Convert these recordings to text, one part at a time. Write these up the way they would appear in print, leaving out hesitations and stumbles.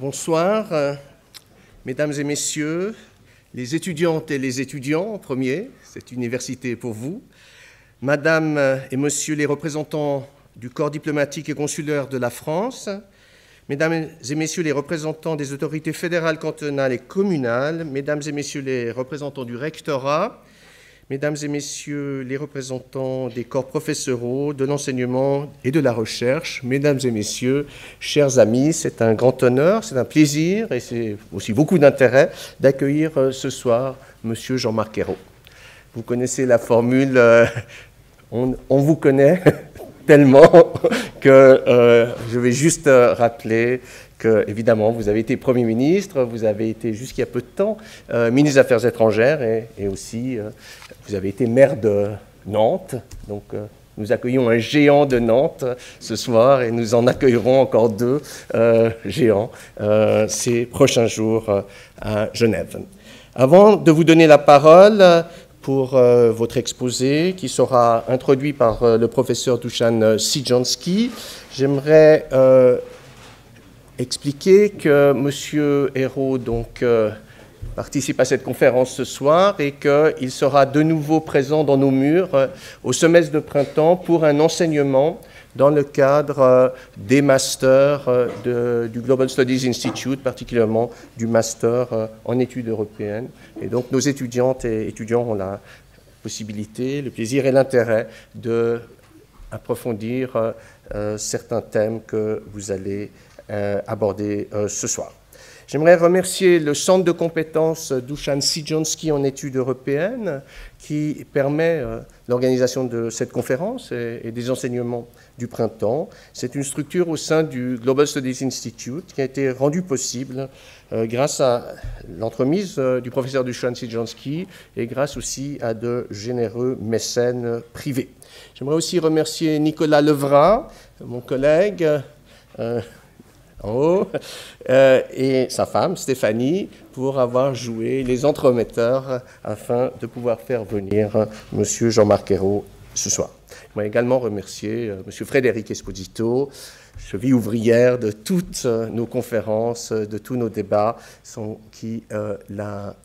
Bonsoir, mesdames et messieurs, les étudiantes et les étudiants en premier, cette université est pour vous, madame et monsieur les représentants du corps diplomatique et consulaire de la France, mesdames et messieurs les représentants des autorités fédérales, cantonales et communales, mesdames et messieurs les représentants du rectorat, mesdames et messieurs les représentants des corps professoraux, de l'enseignement et de la recherche, mesdames et messieurs, chers amis, c'est un grand honneur, c'est un plaisir et c'est aussi beaucoup d'intérêt d'accueillir ce soir monsieur Jean-Marc Ayrault. Vous connaissez la formule, on vous connaît tellement que je vais juste rappeler que, évidemment, vous avez été Premier ministre, vous avez été jusqu'il y a peu de temps ministre des Affaires étrangères et aussi vous avez été maire de Nantes. Donc nous accueillons un géant de Nantes ce soir et nous en accueillerons encore deux géants ces prochains jours à Genève. Avant de vous donner la parole pour votre exposé qui sera introduit par le professeur Dušan Sidžanský, j'aimerais expliquer que M. Ayrault participe à cette conférence ce soir et qu'il sera de nouveau présent dans nos murs au semestre de printemps pour un enseignement dans le cadre des masters du Global Studies Institute, particulièrement du master en études européennes. Et donc nos étudiantes et étudiants ont la possibilité, le plaisir et l'intérêt d'approfondir certains thèmes que vous allez aborder ce soir. J'aimerais remercier le Centre de compétences Dušan Sidžanský en études européennes qui permet l'organisation de cette conférence et des enseignements du printemps. C'est une structure au sein du Global Studies Institute qui a été rendue possible grâce à l'entremise du professeur Dušan Sidžanský et grâce aussi à de généreux mécènes privés. J'aimerais aussi remercier Nicolas Levrat, mon collègue, en haut, et sa femme, Stéphanie, pour avoir joué les entremetteurs afin de pouvoir faire venir M. Jean-Marc Ayrault ce soir. Je voudrais également remercier M. Frédéric Esposito, cheville ouvrière de toutes nos conférences, de tous nos débats, sans qui la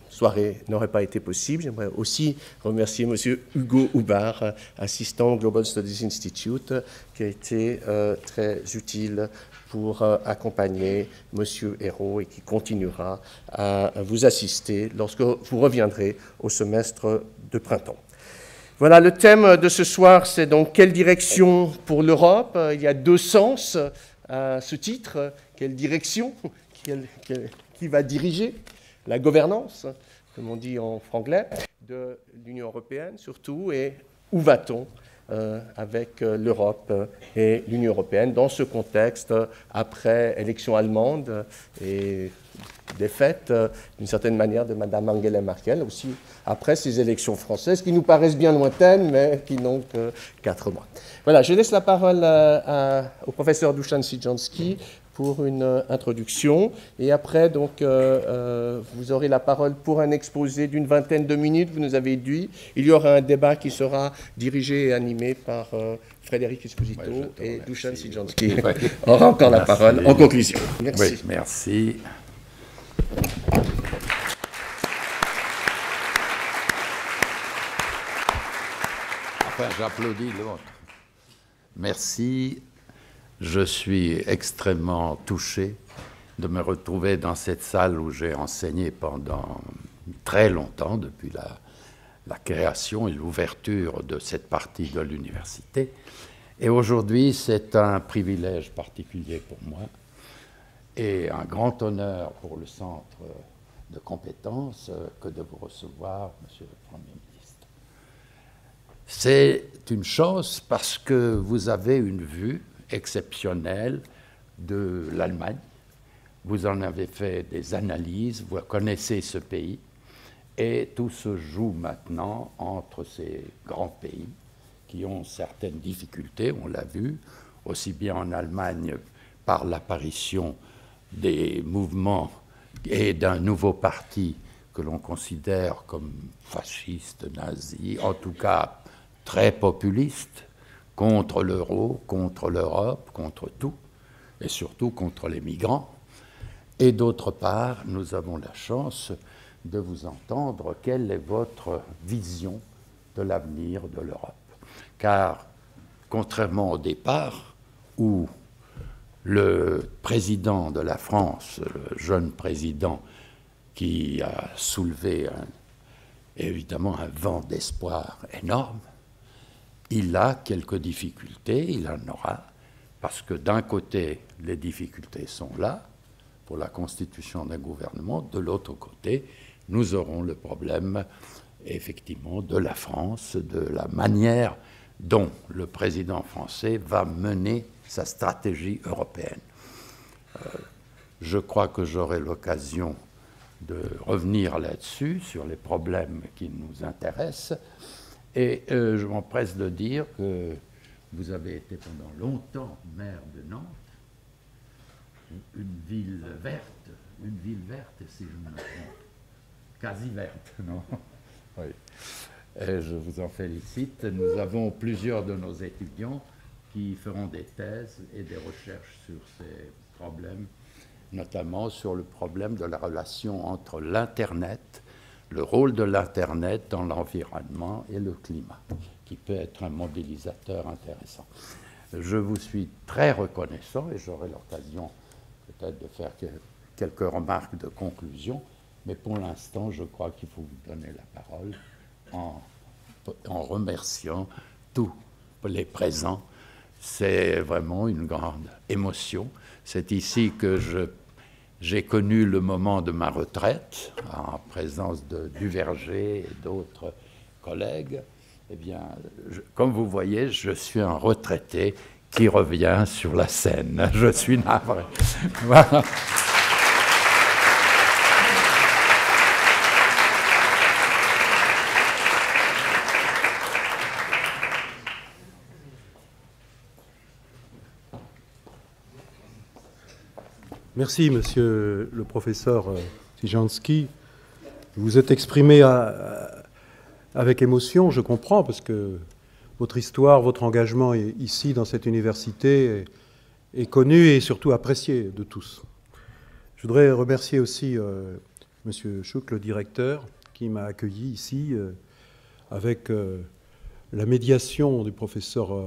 soirée n'aurait pas été possible. J'aimerais aussi remercier M. Hugo Houbard, assistant au Global Studies Institute, qui a été très utile pour accompagner M. Ayrault et qui continuera à vous assister lorsque vous reviendrez au semestre de printemps. Voilà, le thème de ce soir, c'est donc quelle direction pour l'Europe? Il y a deux sens à ce titre. Quelle direction? Qui va diriger la gouvernance, comme on dit en franglais, de l'Union européenne surtout, et où va-t-on avec l'Europe et l'Union européenne dans ce contexte après élection allemande et défaite d'une certaine manière de Mme Angela Merkel, aussi après ces élections françaises qui nous paraissent bien lointaines mais qui n'ont que 4 mois. Voilà, je laisse la parole au professeur Dušan Sidžanský pour une introduction. Et après, donc, vous aurez la parole pour un exposé d'une vingtaine de minutes, vous nous avez dit. Il y aura un débat qui sera dirigé et animé par Frédéric Esposito et Dušan Sidžanský. On aura encore la parole en conclusion. Merci. Oui, merci. Enfin, j'applaudis l'autre. Merci. Je suis extrêmement touché de me retrouver dans cette salle où j'ai enseigné pendant très longtemps, depuis la création et l'ouverture de cette partie de l'université. Et aujourd'hui, c'est un privilège particulier pour moi et un grand honneur pour le Centre de compétences que de vous recevoir, Monsieur le Premier ministre. C'est une chose parce que vous avez une vue exceptionnelle de l'Allemagne. Vous en avez fait des analyses, vous connaissez ce pays, et tout se joue maintenant entre ces grands pays qui ont certaines difficultés, on l'a vu, aussi bien en Allemagne par l'apparition des mouvements et d'un nouveau parti que l'on considère comme fasciste, nazi, en tout cas très populiste, contre l'euro, contre l'Europe, contre tout, et surtout contre les migrants. Et d'autre part, nous avons la chance de vous entendre. Quelle est votre vision de l'avenir de l'Europe? Car, contrairement au départ, où le président de la France, le jeune président qui a soulevé évidemment un vent d'espoir énorme, il a quelques difficultés, il en aura, parce que d'un côté, les difficultés sont là, pour la constitution d'un gouvernement, de l'autre côté, nous aurons le problème, effectivement, de la France, de la manière dont le président français va mener sa stratégie européenne. Je crois que j'aurai l'occasion de revenir là-dessus, sur les problèmes qui nous intéressent, et je m'empresse de dire que vous avez été pendant longtemps maire de Nantes, une ville verte, si je ne me trompe, quasi verte, non? Oui. Et je vous en félicite. Nous avons plusieurs de nos étudiants qui feront des thèses et des recherches sur ces problèmes, notamment sur le problème de la relation entre l'Internet, le rôle de l'Internet dans l'environnement et le climat, qui peut être un modélisateur intéressant. Je vous suis très reconnaissant et j'aurai l'occasion peut-être de faire quelques remarques de conclusion, mais pour l'instant, je crois qu'il faut vous donner la parole en remerciant tous les présents. C'est vraiment une grande émotion. C'est ici que j'ai connu le moment de ma retraite, en présence de Duverger et d'autres collègues. Eh bien, comme vous voyez, je suis un retraité qui revient sur la scène. Je suis navré. Voilà. Merci, monsieur le professeur Sidjanski. Vous vous êtes exprimé avec émotion, je comprends, parce que votre histoire, votre engagement ici, dans cette université, est connu et surtout apprécié de tous. Je voudrais remercier aussi monsieur Chouk, le directeur, qui m'a accueilli ici, avec la médiation du professeur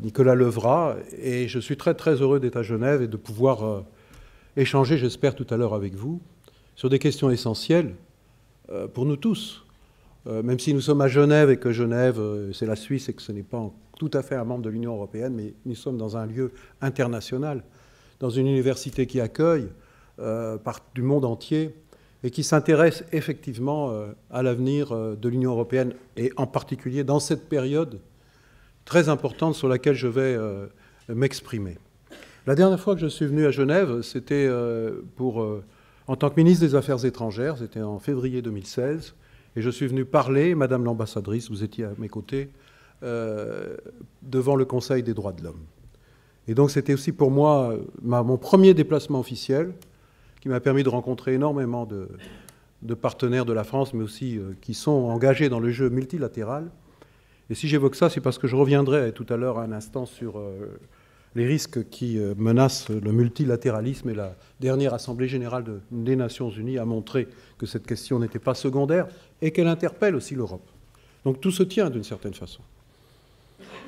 Nicolas Levrat. Et je suis très, très heureux d'être à Genève et de pouvoir échanger, j'espère, tout à l'heure avec vous, sur des questions essentielles pour nous tous. Même si nous sommes à Genève et que Genève, c'est la Suisse et que ce n'est pas tout à fait un membre de l'Union européenne, mais nous sommes dans un lieu international, dans une université qui accueille du monde entier et qui s'intéresse effectivement à l'avenir de l'Union européenne et en particulier dans cette période très importante sur laquelle je vais m'exprimer. La dernière fois que je suis venu à Genève, c'était en tant que ministre des Affaires étrangères, c'était en février 2016, et je suis venu parler, Madame l'ambassadrice, vous étiez à mes côtés, devant le Conseil des droits de l'homme. Et donc c'était aussi pour moi mon premier déplacement officiel, qui m'a permis de rencontrer énormément de partenaires de la France, mais aussi qui sont engagés dans le jeu multilatéral. Et si j'évoque ça, c'est parce que je reviendrai tout à l'heure un instant sur les risques qui menacent le multilatéralisme, et la dernière Assemblée générale des Nations unies a montré que cette question n'était pas secondaire et qu'elle interpelle aussi l'Europe. Donc tout se tient d'une certaine façon.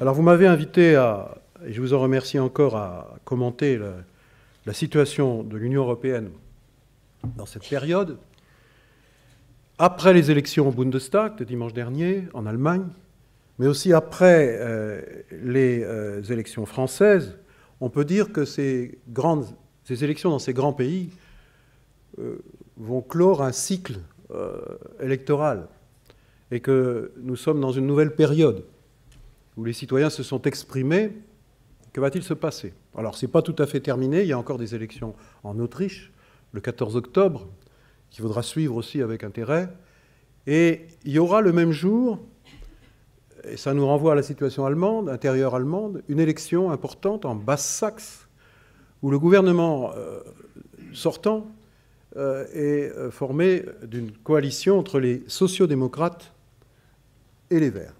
Alors vous m'avez invité et je vous en remercie encore, à commenter la situation de l'Union européenne dans cette période, après les élections au Bundestag de dimanche dernier en Allemagne, mais aussi après les élections françaises. On peut dire que ces élections dans ces grands pays vont clore un cycle électoral et que nous sommes dans une nouvelle période où les citoyens se sont exprimés. Que va-t-il se passer? Alors, ce n'est pas tout à fait terminé. Il y a encore des élections en Autriche, le 14 octobre, qu'il faudra suivre aussi avec intérêt. Et il y aura le même jour, et ça nous renvoie à la situation allemande, intérieure allemande, une élection importante en Basse-Saxe, où le gouvernement sortant est formé d'une coalition entre les sociodémocrates et les Verts.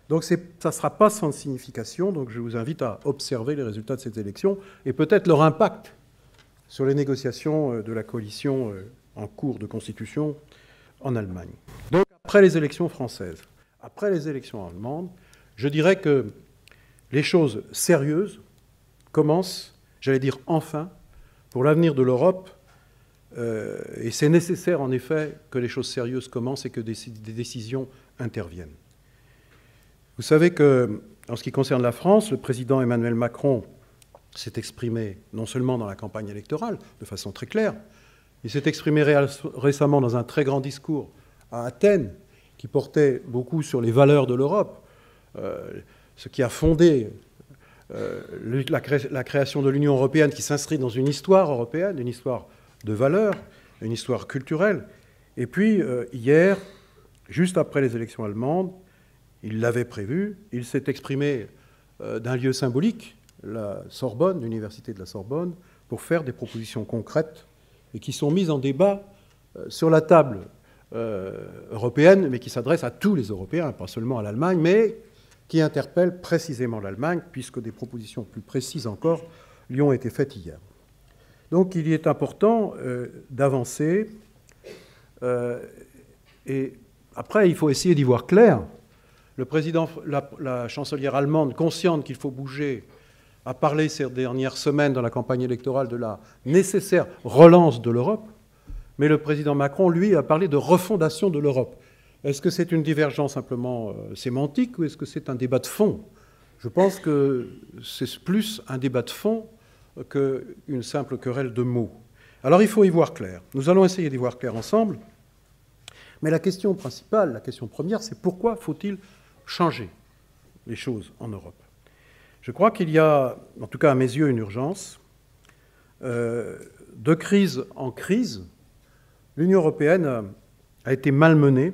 Donc ça ne sera pas sans signification, donc je vous invite à observer les résultats de cette élection et peut-être leur impact sur les négociations de la coalition en cours de constitution en Allemagne. Donc, après les élections françaises, après les élections allemandes, je dirais que les choses sérieuses commencent, j'allais dire enfin, pour l'avenir de l'Europe, et c'est nécessaire en effet que les choses sérieuses commencent et que des décisions interviennent. Vous savez que, en ce qui concerne la France, le président Emmanuel Macron s'est exprimé non seulement dans la campagne électorale, de façon très claire, il s'est exprimé récemment dans un très grand discours à Athènes, qui portait beaucoup sur les valeurs de l'Europe, ce qui a fondé la création de l'Union européenne, qui s'inscrit dans une histoire européenne, une histoire de valeurs, une histoire culturelle. Et puis, hier, juste après les élections allemandes, il l'avait prévu, il s'est exprimé d'un lieu symbolique, la Sorbonne, l'université de la Sorbonne, pour faire des propositions concrètes et qui sont mises en débat sur la table européenne, mais qui s'adressent à tous les Européens, pas seulement à l'Allemagne, mais qui interpellent précisément l'Allemagne, puisque des propositions plus précises encore lui ont été faites hier. Donc il y est important d'avancer, et après il faut essayer d'y voir clair. Le président, la chancelière allemande, consciente qu'il faut bouger, a parlé ces dernières semaines dans la campagne électorale de la nécessaire relance de l'Europe, mais le président Macron, lui, a parlé de refondation de l'Europe. Est-ce que c'est une divergence simplement sémantique ou est-ce que c'est un débat de fond? Je pense que c'est plus un débat de fond qu'une simple querelle de mots. Alors il faut y voir clair. Nous allons essayer d'y voir clair ensemble. Mais la question principale, la question première, c'est pourquoi faut-il changer les choses en Europe? Je crois qu'il y a, en tout cas à mes yeux, une urgence. De crise en crise, l'Union européenne a été malmenée,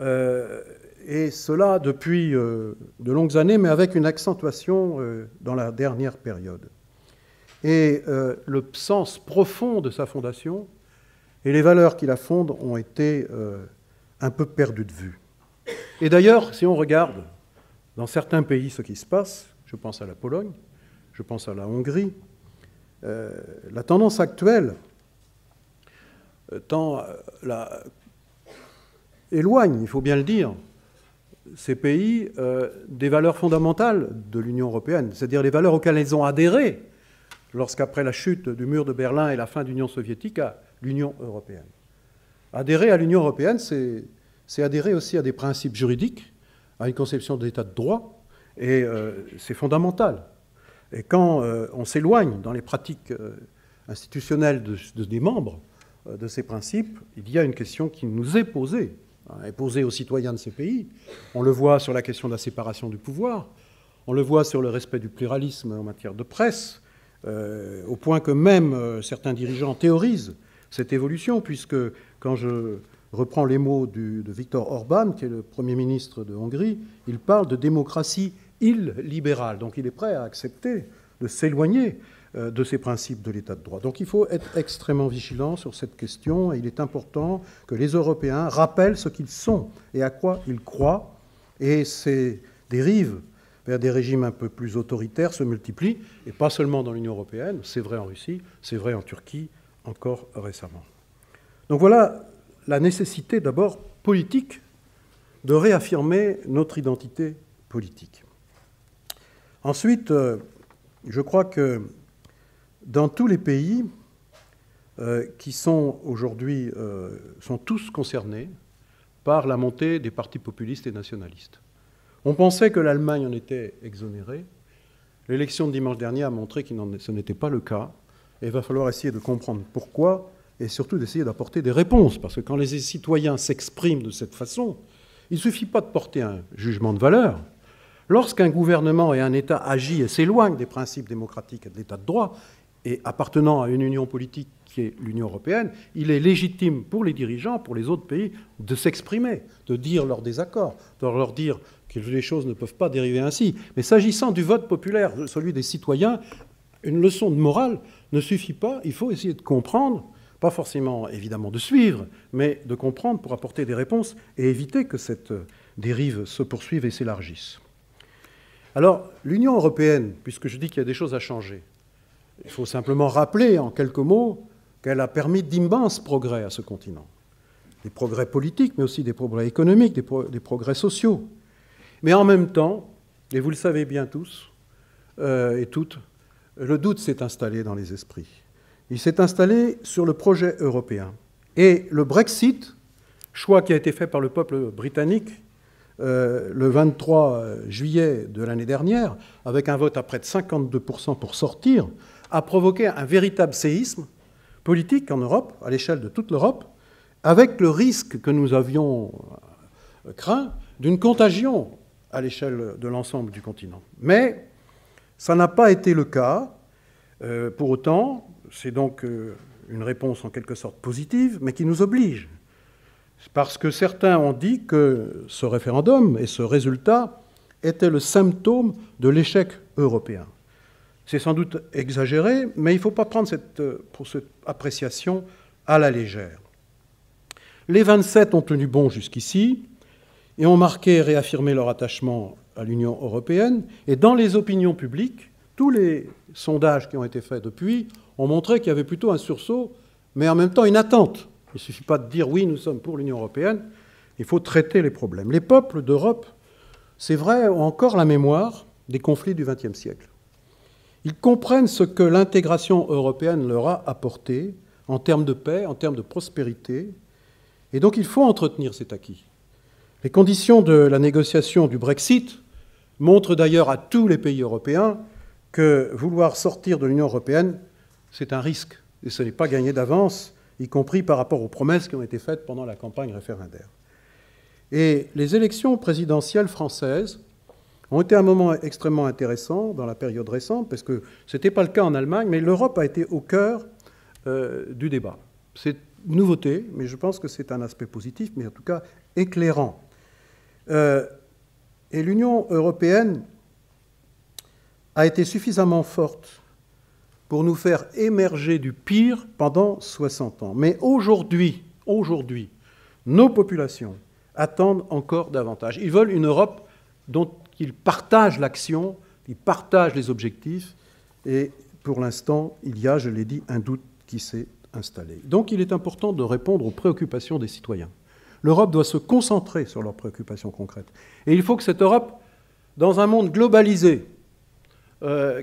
et cela depuis de longues années, mais avec une accentuation dans la dernière période. Et le sens profond de sa fondation et les valeurs qui la fondent ont été un peu perdues de vue. Et d'ailleurs, si on regarde dans certains pays ce qui se passe, je pense à la Pologne, je pense à la Hongrie, la tendance actuelle éloigne, il faut bien le dire, ces pays des valeurs fondamentales de l'Union européenne, c'est-à-dire les valeurs auxquelles ils ont adhéré lorsqu'après la chute du mur de Berlin et la fin de l'Union soviétique, à l'Union européenne. Adhérer à l'Union européenne, c'est adhérer aussi à des principes juridiques, à une conception de l'état de droit, et c'est fondamental. Et quand on s'éloigne dans les pratiques institutionnelles des membres de ces principes, il y a une question qui nous est posée, est posée aux citoyens de ces pays. On le voit sur la question de la séparation du pouvoir, on le voit sur le respect du pluralisme en matière de presse, au point que même certains dirigeants théorisent cette évolution, puisque quand je reprends les mots de Viktor Orban, qui est le Premier ministre de Hongrie, il parle de démocratie illibérale. Donc il est prêt à accepter de s'éloigner de ces principes de l'état de droit. Donc il faut être extrêmement vigilant sur cette question, et il est important que les Européens rappellent ce qu'ils sont et à quoi ils croient, et ces dérives vers des régimes un peu plus autoritaires se multiplient, et pas seulement dans l'Union européenne, c'est vrai en Russie, c'est vrai en Turquie, encore récemment. Donc voilà la nécessité d'abord politique de réaffirmer notre identité politique. Ensuite, je crois que dans tous les pays qui sont aujourd'hui, sont tous concernés par la montée des partis populistes et nationalistes. On pensait que l'Allemagne en était exonérée. L'élection de dimanche dernier a montré que ce n'était pas le cas. Et il va falloir essayer de comprendre pourquoi et surtout d'essayer d'apporter des réponses. Parce que quand les citoyens s'expriment de cette façon, il ne suffit pas de porter un jugement de valeur. Lorsqu'un gouvernement et un État agit et s'éloignent des principes démocratiques et de l'État de droit, et appartenant à une union politique qui est l'Union européenne, il est légitime pour les dirigeants, pour les autres pays, de s'exprimer, de dire leur désaccord, de leur dire que les choses ne peuvent pas dériver ainsi. Mais s'agissant du vote populaire, celui des citoyens, une leçon de morale ne suffit pas. Il faut essayer de comprendre, pas forcément évidemment de suivre, mais de comprendre pour apporter des réponses et éviter que cette dérive se poursuive et s'élargisse. Alors, l'Union européenne, puisque je dis qu'il y a des choses à changer, Il faut simplement rappeler en quelques mots qu'elle a permis d'immenses progrès à ce continent. Des progrès politiques, mais aussi des progrès économiques, des progrès sociaux. Mais en même temps, et vous le savez bien tous et toutes, le doute s'est installé dans les esprits. Il s'est installé sur le projet européen. Et le Brexit, choix qui a été fait par le peuple britannique le 23 juillet de l'année dernière, avec un vote à près de 52% pour sortir, a provoqué un véritable séisme politique en Europe, à l'échelle de toute l'Europe, avec le risque que nous avions craint d'une contagion à l'échelle de l'ensemble du continent. Mais ça n'a pas été le cas. Pour autant, c'est donc une réponse en quelque sorte positive, mais qui nous oblige. Parce que certains ont dit que ce référendum et ce résultat étaient le symptôme de l'échec européen. C'est sans doute exagéré, mais il ne faut pas prendre cette appréciation à la légère. Les 27 ont tenu bon jusqu'ici et ont marqué et réaffirmé leur attachement à l'Union européenne. Et dans les opinions publiques, tous les sondages qui ont été faits depuis ont montré qu'il y avait plutôt un sursaut, mais en même temps une attente. Il ne suffit pas de dire « oui, nous sommes pour l'Union européenne », il faut traiter les problèmes. Les peuples d'Europe, c'est vrai, ont encore la mémoire des conflits du XXe siècle. Ils comprennent ce que l'intégration européenne leur a apporté en termes de paix, en termes de prospérité, et donc il faut entretenir cet acquis. Les conditions de la négociation du Brexit montrent d'ailleurs à tous les pays européens que vouloir sortir de l'Union européenne, c'est un risque, et ce n'est pas gagné d'avance, y compris par rapport aux promesses qui ont été faites pendant la campagne référendaire. Et les élections présidentielles françaises ont été un moment extrêmement intéressant dans la période récente, parce que ce n'était pas le cas en Allemagne, mais l'Europe a été au cœur du débat. C'est une nouveauté, mais je pense que c'est un aspect positif, mais en tout cas éclairant. Et l'Union européenne a été suffisamment forte pour nous faire émerger du pire pendant 60 ans. Mais aujourd'hui, nos populations attendent encore davantage. Ils veulent une Europe dont ils partagent l'action, ils partagent les objectifs, et pour l'instant, il y a, je l'ai dit, un doute qui s'est installé. Donc il est important de répondre aux préoccupations des citoyens. L'Europe doit se concentrer sur leurs préoccupations concrètes. Et il faut que cette Europe, dans un monde globalisé,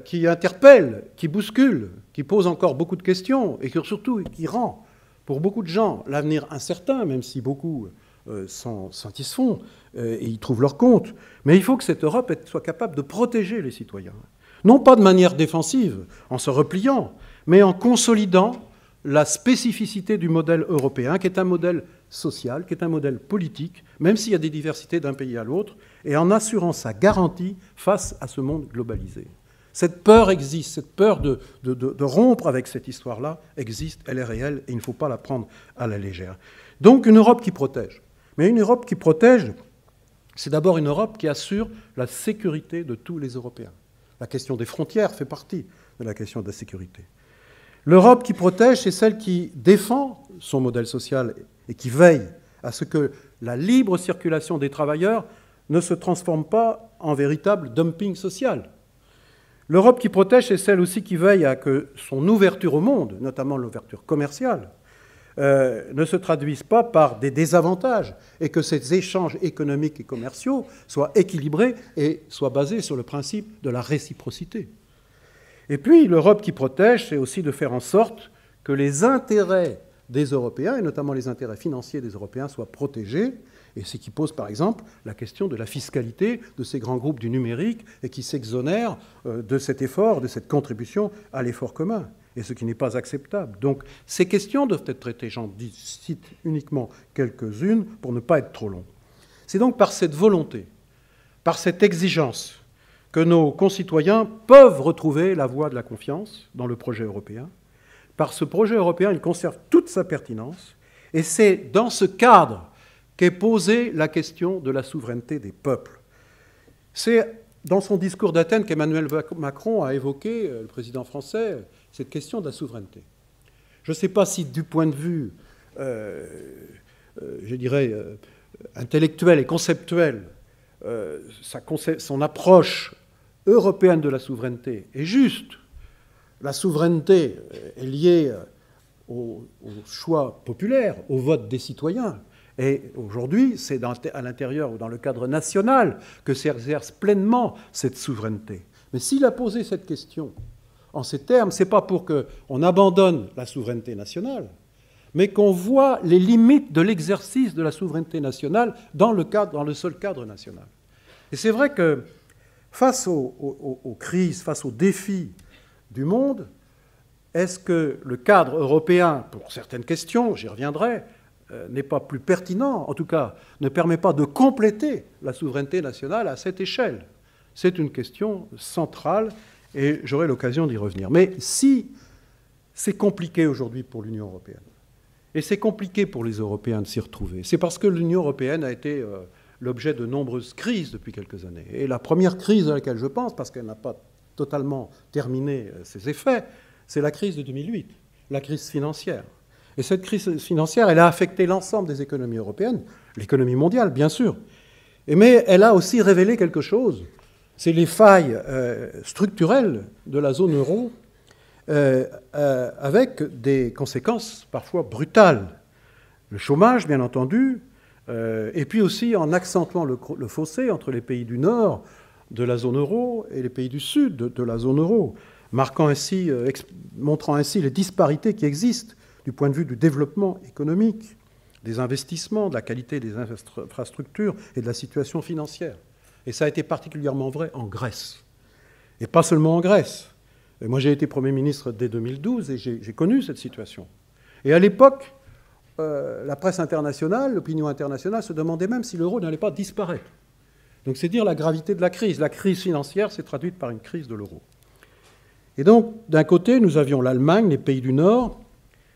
qui interpelle, qui bouscule, qui pose encore beaucoup de questions, et surtout qui rend, pour beaucoup de gens, l'avenir incertain, même si beaucoup s'en satisfont et y trouvent leur compte. Mais il faut que cette Europe soit capable de protéger les citoyens. Non pas de manière défensive, en se repliant, mais en consolidant la spécificité du modèle européen, qui est un modèle social, qui est un modèle politique, même s'il y a des diversités d'un pays à l'autre, et en assurant sa garantie face à ce monde globalisé. Cette peur existe, cette peur de rompre avec cette histoire-là existe, elle est réelle, et il ne faut pas la prendre à la légère. Donc une Europe qui protège. Mais une Europe qui protège, c'est d'abord une Europe qui assure la sécurité de tous les Européens. La question des frontières fait partie de la question de la sécurité. L'Europe qui protège, c'est celle qui défend son modèle social et qui veille à ce que la libre circulation des travailleurs ne se transforme pas en véritable dumping social. L'Europe qui protège, c'est celle aussi qui veille à que son ouverture au monde, notamment l'ouverture commerciale, ne se traduise pas par des désavantages et que ces échanges économiques et commerciaux soient équilibrés et soient basés sur le principe de la réciprocité. Et puis, l'Europe qui protège, c'est aussi de faire en sorte que les intérêts des Européens, et notamment les intérêts financiers des Européens, soient protégés, et ce qui pose par exemple la question de la fiscalité de ces grands groupes du numérique et qui s'exonèrent de cet effort, de cette contribution à l'effort commun, et ce qui n'est pas acceptable. Donc ces questions doivent être traitées, j'en cite uniquement quelques-unes pour ne pas être trop long. C'est donc par cette volonté, par cette exigence, que nos concitoyens peuvent retrouver la voie de la confiance dans le projet européen. Par ce projet européen, il conserve toute sa pertinence, et c'est dans ce cadre qu'est posée la question de la souveraineté des peuples. C'est dans son discours d'Athènes qu'Emmanuel Macron a évoqué, le président français, cette question de la souveraineté. Je ne sais pas si du point de vue, je dirais, intellectuel et conceptuel, son approche européenne de la souveraineté est juste. la souveraineté est liée au choix populaire, au vote des citoyens. Et aujourd'hui, c'est à l'intérieur ou dans le cadre national que s'exerce pleinement cette souveraineté. Mais s'il a posé cette question en ces termes, ce n'est pas pour qu'on abandonne la souveraineté nationale, mais qu'on voit les limites de l'exercice de la souveraineté nationale dans le seul cadre national. Et c'est vrai que face aux crises, face aux défis du monde, est-ce que le cadre européen, pour certaines questions, j'y reviendrai, n'est pas plus pertinent, en tout cas ne permet pas de compléter la souveraineté nationale à cette échelle? C'est une question centrale et j'aurai l'occasion d'y revenir. Mais si c'est compliqué aujourd'hui pour l'Union européenne, et c'est compliqué pour les Européens de s'y retrouver, c'est parce que l'Union européenne a été l'objet de nombreuses crises depuis quelques années. Et la première crise à laquelle je pense, parce qu'elle n'a pas totalement terminé ses effets, c'est la crise de 2008, la crise financière. Et cette crise financière, elle a affecté l'ensemble des économies européennes, l'économie mondiale, bien sûr. Mais elle a aussi révélé quelque chose, c'est les failles structurelles de la zone euro, avec des conséquences parfois brutales. Le chômage, bien entendu, et puis aussi en accentuant le fossé entre les pays du nord de la zone euro et les pays du sud de la zone euro, montrant ainsi les disparités qui existent du point de vue du développement économique, des investissements, de la qualité des infrastructures et de la situation financière. Et ça a été particulièrement vrai en Grèce. Et pas seulement en Grèce. Et moi, j'ai été Premier ministre dès 2012 et j'ai connu cette situation. Et à l'époque, la presse internationale, l'opinion internationale se demandait même si l'euro n'allait pas disparaître. Donc c'est dire la gravité de la crise. La crise financière s'est traduite par une crise de l'euro. Et donc, d'un côté, nous avions l'Allemagne, les pays du Nord,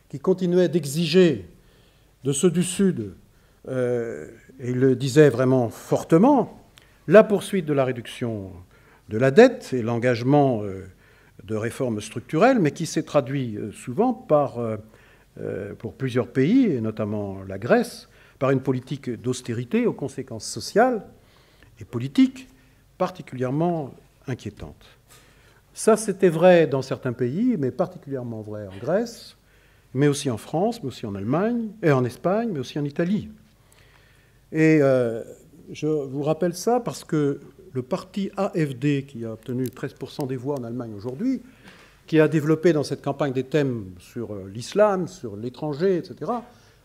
qui continuaient d'exiger de ceux du Sud, et ils le disaient vraiment fortement, la poursuite de la réduction de la dette et l'engagement de réformes structurelles, mais qui s'est traduit souvent par, pour plusieurs pays, et notamment la Grèce, par une politique d'austérité aux conséquences sociales et politiques particulièrement inquiétantes. Ça, c'était vrai dans certains pays, mais particulièrement vrai en Grèce, mais aussi en France, mais aussi en Allemagne, et en Espagne, mais aussi en Italie. Et je vous rappelle ça parce que le parti AfD, qui a obtenu 13% des voix en Allemagne aujourd'hui, qui a développé dans cette campagne des thèmes sur l'islam, sur l'étranger, etc.,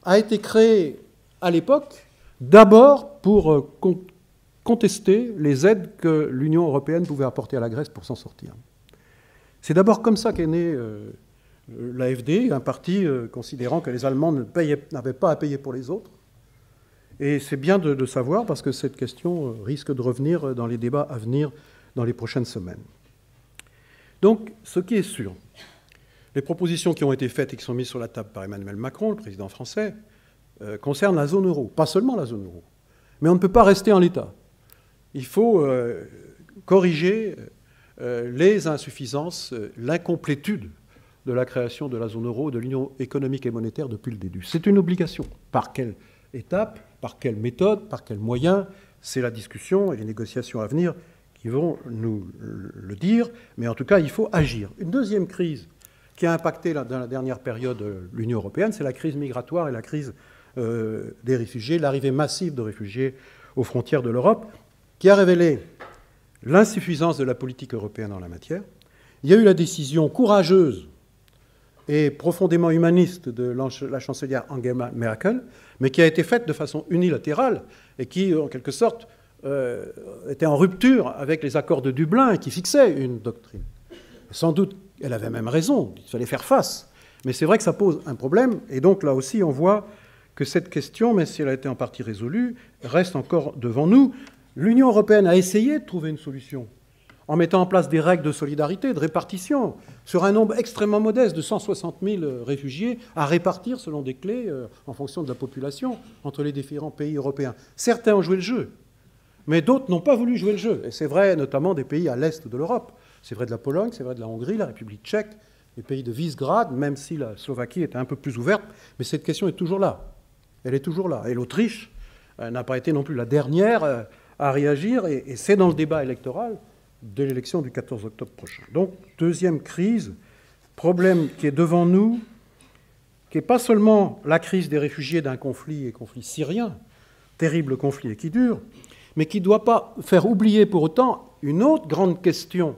a été créé à l'époque d'abord pour contester les aides que l'Union européenne pouvait apporter à la Grèce pour s'en sortir. C'est d'abord comme ça qu'est né l'AfD, un parti considérant que les Allemands n'avaient pas à payer pour les autres. Et c'est bien de savoir, parce que cette question risque de revenir dans les débats à venir dans les prochaines semaines. Donc, ce qui est sûr, les propositions qui ont été faites et qui sont mises sur la table par Emmanuel Macron, le président français, concernent la zone euro. Pas seulement la zone euro. Mais on ne peut pas rester en l'état. Il faut corriger les insuffisances, l'incomplétude de la création de la zone euro, de l'Union économique et monétaire depuis le début. C'est une obligation. Par quelle étape, par quelle méthode, par quels moyens? C'est la discussion et les négociations à venir qui vont nous le dire. Mais en tout cas, il faut agir. Une deuxième crise qui a impacté dans la dernière période l'Union européenne, c'est la crise migratoire et la crise des réfugiés, l'arrivée massive de réfugiés aux frontières de l'Europe, qui a révélé l'insuffisance de la politique européenne en la matière. Il y a eu la décision courageuse et profondément humaniste de la chancelière Angela Merkel, mais qui a été faite de façon unilatérale et qui, en quelque sorte, était en rupture avec les accords de Dublin et qui fixait une doctrine. Sans doute, elle avait même raison, il fallait faire face. Mais c'est vrai que ça pose un problème, et donc là aussi, on voit que cette question, même si elle a été en partie résolue, reste encore devant nous. L'Union européenne a essayé de trouver une solution en mettant en place des règles de solidarité, de répartition, sur un nombre extrêmement modeste de 160 000 réfugiés à répartir selon des clés en fonction de la population entre les différents pays européens. Certains ont joué le jeu, mais d'autres n'ont pas voulu jouer le jeu. Et c'est vrai notamment des pays à l'est de l'Europe. C'est vrai de la Pologne, c'est vrai de la Hongrie, la République tchèque, les pays de Visegrad, même si la Slovaquie était un peu plus ouverte. Mais cette question est toujours là. Elle est toujours là. Et l'Autriche n'a pas été non plus la dernière à réagir, et c'est dans le débat électoral de l'élection du 14 octobre prochain. Donc, deuxième crise problème qui est devant nous, qui n'est pas seulement la crise des réfugiés d'un conflit, et conflit syrien, terrible conflit et qui dure, mais qui ne doit pas faire oublier pour autant une autre grande question,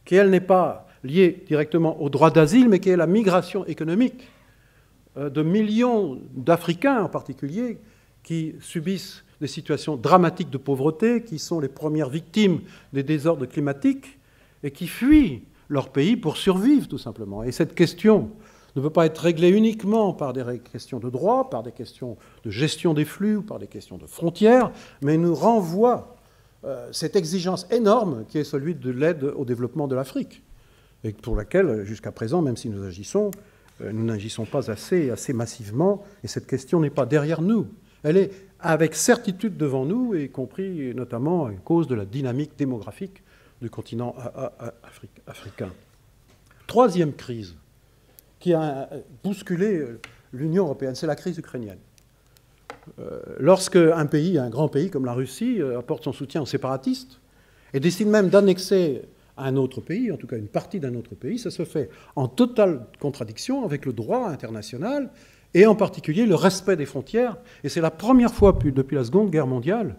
qui, elle, n'est pas liée directement au droit d'asile, mais qui est la migration économique de millions d'Africains en particulier, qui subissent des situations dramatiques de pauvreté, qui sont les premières victimes des désordres climatiques et qui fuient leur pays pour survivre, tout simplement. Et cette question ne peut pas être réglée uniquement par des questions de droit, par des questions de gestion des flux ou par des questions de frontières, mais nous renvoie cette exigence énorme qui est celui de l'aide au développement de l'Afrique, et pour laquelle, jusqu'à présent, même si nous n'agissons pas assez massivement, et cette question n'est pas derrière nous. Elle est avec certitude devant nous, y compris notamment à cause de la dynamique démographique du continent africain. Troisième crise qui a bousculé l'Union européenne, c'est la crise ukrainienne. Lorsque un grand pays comme la Russie apporte son soutien aux séparatistes et décide même d'annexer un autre pays, en tout cas une partie d'un autre pays, ça se fait en totale contradiction avec le droit international et en particulier le respect des frontières. Et c'est la première fois depuis la Seconde Guerre mondiale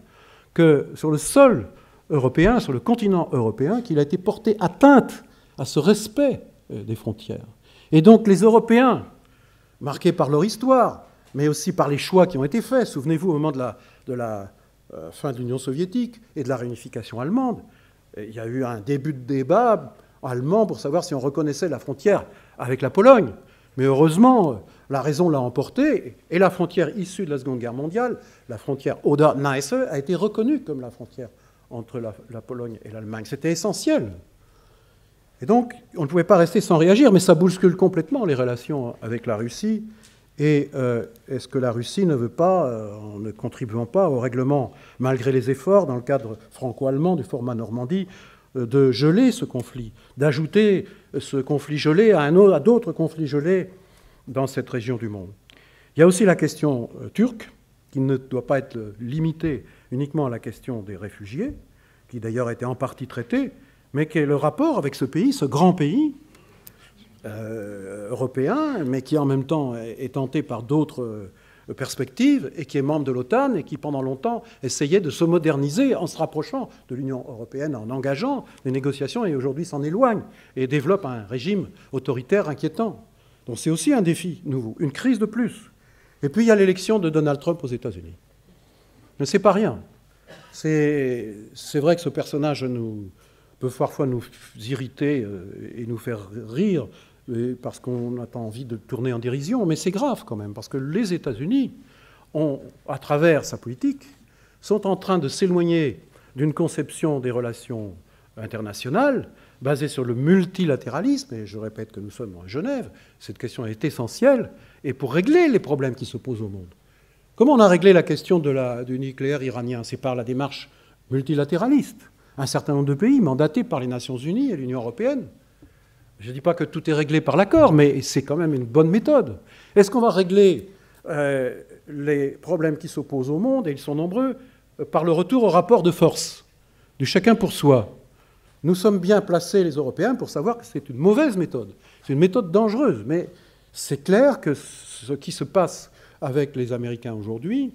que sur le sol européen, sur le continent européen, qu'il a été porté atteinte à ce respect des frontières. Et donc les Européens, marqués par leur histoire, mais aussi par les choix qui ont été faits, souvenez-vous au moment de la fin de l'Union soviétique et de la réunification allemande, il y a eu un début de débat allemand pour savoir si on reconnaissait la frontière avec la Pologne. Mais heureusement, la raison l'a emporté, et la frontière issue de la Seconde Guerre mondiale, la frontière Oder-Neisse, a été reconnue comme la frontière entre la Pologne et l'Allemagne. C'était essentiel. Et donc, on ne pouvait pas rester sans réagir, mais ça bouscule complètement les relations avec la Russie. Et est-ce que la Russie ne veut pas, en ne contribuant pas au règlement, malgré les efforts, dans le cadre franco-allemand du format Normandie, de geler ce conflit, d'ajouter ce conflit gelé à d'autres conflits gelés dans cette région du monde? Il y a aussi la question turque, qui ne doit pas être limitée uniquement à la question des réfugiés, qui d'ailleurs était en partie traitée, mais qui est le rapport avec ce pays, ce grand pays européen, mais qui en même temps est tenté par d'autres perspectives et qui est membre de l'OTAN et qui pendant longtemps essayait de se moderniser en se rapprochant de l'Union européenne, en engageant des négociations et aujourd'hui s'en éloigne et développe un régime autoritaire inquiétant. Donc c'est aussi un défi nouveau, une crise de plus. Et puis il y a l'élection de Donald Trump aux États-Unis. Mais c'est pas rien. C'est vrai que ce personnage peut parfois nous irriter et nous faire rire parce qu'on n'a pas envie de tourner en dérision, mais c'est grave quand même, parce que les États-Unis, à travers sa politique, sont en train de s'éloigner d'une conception des relations internationales basée sur le multilatéralisme, et je répète que nous sommes à Genève, cette question est essentielle, et pour régler les problèmes qui se posent au monde. Comment on a réglé la question du nucléaire iranien? C'est par la démarche multilatéraliste. Un certain nombre de pays mandatés par les Nations Unies et l'Union européenne. Je ne dis pas que tout est réglé par l'accord, mais c'est quand même une bonne méthode. Est-ce qu'on va régler les problèmes qui s'opposent au monde, et ils sont nombreux, par le retour au rapport de force, du chacun pour soi? Nous sommes bien placés, les Européens, pour savoir que c'est une mauvaise méthode. C'est une méthode dangereuse, mais c'est clair que ce qui se passe avec les Américains aujourd'hui,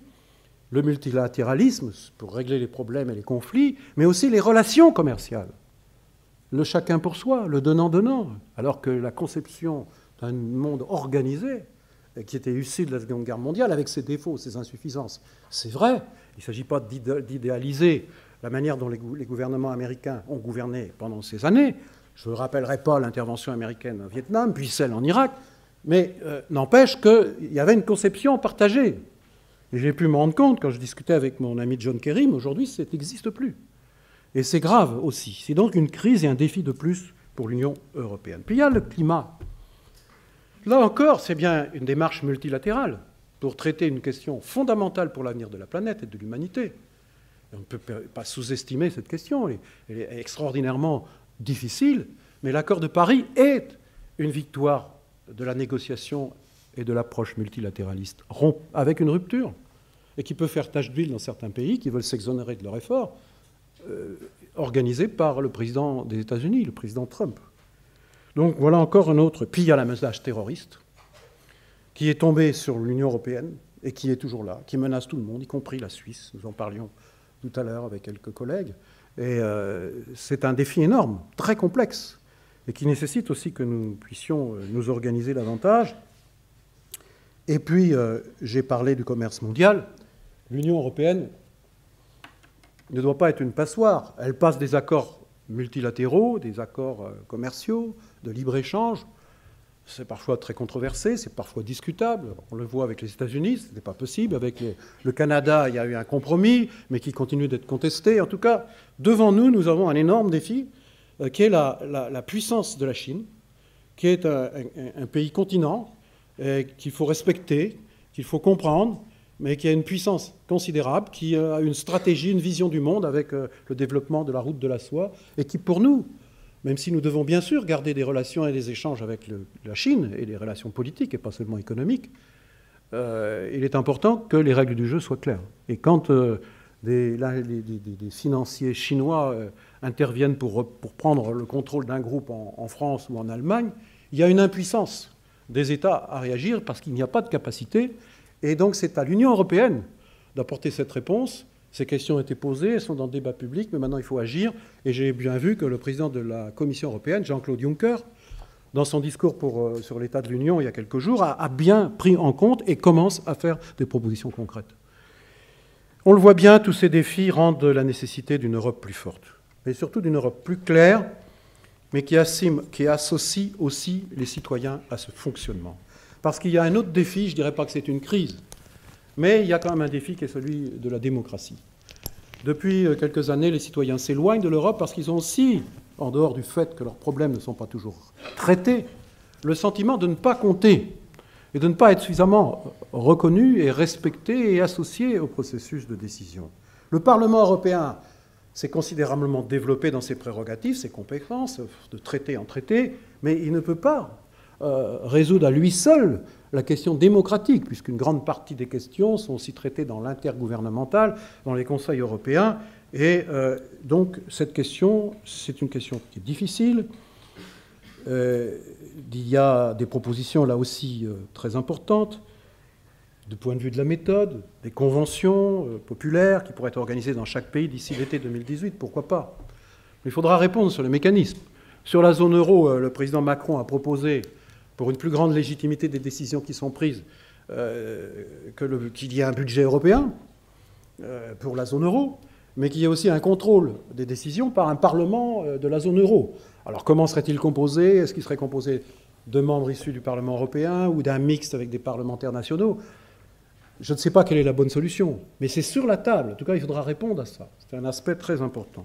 le multilatéralisme pour régler les problèmes et les conflits, mais aussi les relations commerciales. Le chacun pour soi, le donnant-donnant, alors que la conception d'un monde organisé, qui était issu de la Seconde Guerre mondiale, avec ses défauts, ses insuffisances, c'est vrai, il ne s'agit pas d'idéaliser la manière dont les gouvernements américains ont gouverné pendant ces années. Je ne rappellerai pas l'intervention américaine au Vietnam, puis celle en Irak, mais n'empêche qu'il y avait une conception partagée. Et j'ai pu me rendre compte, quand je discutais avec mon ami John Kerry, aujourd'hui, ça n'existe plus. Et c'est grave aussi. C'est donc une crise et un défi de plus pour l'Union européenne. Puis il y a le climat. Là encore, c'est bien une démarche multilatérale pour traiter une question fondamentale pour l'avenir de la planète et de l'humanité. On ne peut pas sous-estimer cette question. Elle est extraordinairement difficile, mais l'accord de Paris est une victoire de la négociation et de l'approche multilatéraliste, avec une rupture, et qui peut faire tache d'huile dans certains pays qui veulent s'exonérer de leur effort, organisé par le président des États-Unis, le président Trump. Donc voilà encore un autre. Puis il y a la menace terroriste qui est tombée sur l'Union européenne et qui est toujours là, qui menace tout le monde, y compris la Suisse. Nous en parlions tout à l'heure avec quelques collègues. Et c'est un défi énorme, très complexe, et qui nécessite aussi que nous puissions nous organiser davantage. Et puis, j'ai parlé du commerce mondial. L'Union européenne ne doit pas être une passoire. Elle passe des accords multilatéraux, des accords commerciaux, de libre-échange. C'est parfois très controversé, c'est parfois discutable. On le voit avec les États-Unis, ce n'est pas possible. Avec le Canada, il y a eu un compromis, mais qui continue d'être contesté. En tout cas, devant nous, nous avons un énorme défi, qui est la puissance de la Chine, qui est un pays continent qu'il faut respecter, qu'il faut comprendre, mais qui a une puissance considérable, qui a une stratégie, une vision du monde avec le développement de la route de la soie, et qui, pour nous, même si nous devons bien sûr garder des relations et des échanges avec la Chine, et des relations politiques, et pas seulement économiques, il est important que les règles du jeu soient claires. Et quand des financiers chinois interviennent pour prendre le contrôle d'un groupe en France ou en Allemagne, il y a une impuissance des États à réagir parce qu'il n'y a pas de capacité. Et donc c'est à l'Union européenne d'apporter cette réponse. Ces questions ont été posées, elles sont dans le débat public, mais maintenant il faut agir. Et j'ai bien vu que le président de la Commission européenne, Jean-Claude Juncker, dans son discours sur l'état de l'Union il y a quelques jours, a bien pris en compte et commence à faire des propositions concrètes. On le voit bien, tous ces défis rendent la nécessité d'une Europe plus forte, mais surtout d'une Europe plus claire, mais qui associe aussi les citoyens à ce fonctionnement. Parce qu'il y a un autre défi, je ne dirais pas que c'est une crise, mais il y a quand même un défi qui est celui de la démocratie. Depuis quelques années, les citoyens s'éloignent de l'Europe parce qu'ils ont aussi, en dehors du fait que leurs problèmes ne sont pas toujours traités, le sentiment de ne pas compter et de ne pas être suffisamment reconnus et respectés et associés au processus de décision. Le Parlement européen s'est considérablement développé dans ses prérogatives, ses compétences, de traité en traité, mais il ne peut pas résoudre à lui seul la question démocratique, puisqu'une grande partie des questions sont aussi traitées dans l'intergouvernemental, dans les conseils européens. Et donc cette question, c'est une question qui est difficile. Il y a des propositions là aussi très importantes, du point de vue de la méthode, des conventions populaires qui pourraient être organisées dans chaque pays d'ici l'été 2018, pourquoi pas. Mais il faudra répondre sur le mécanisme. Sur la zone euro, le président Macron a proposé, pour une plus grande légitimité des décisions qui sont prises, qu'il y ait un budget européen pour la zone euro, mais qu'il y ait aussi un contrôle des décisions par un Parlement de la zone euro. Alors comment serait-il composé? Est-ce qu'il serait composé de membres issus du Parlement européen ou d'un mixte avec des parlementaires nationaux? Je ne sais pas quelle est la bonne solution, mais c'est sur la table. En tout cas, il faudra répondre à ça. C'est un aspect très important.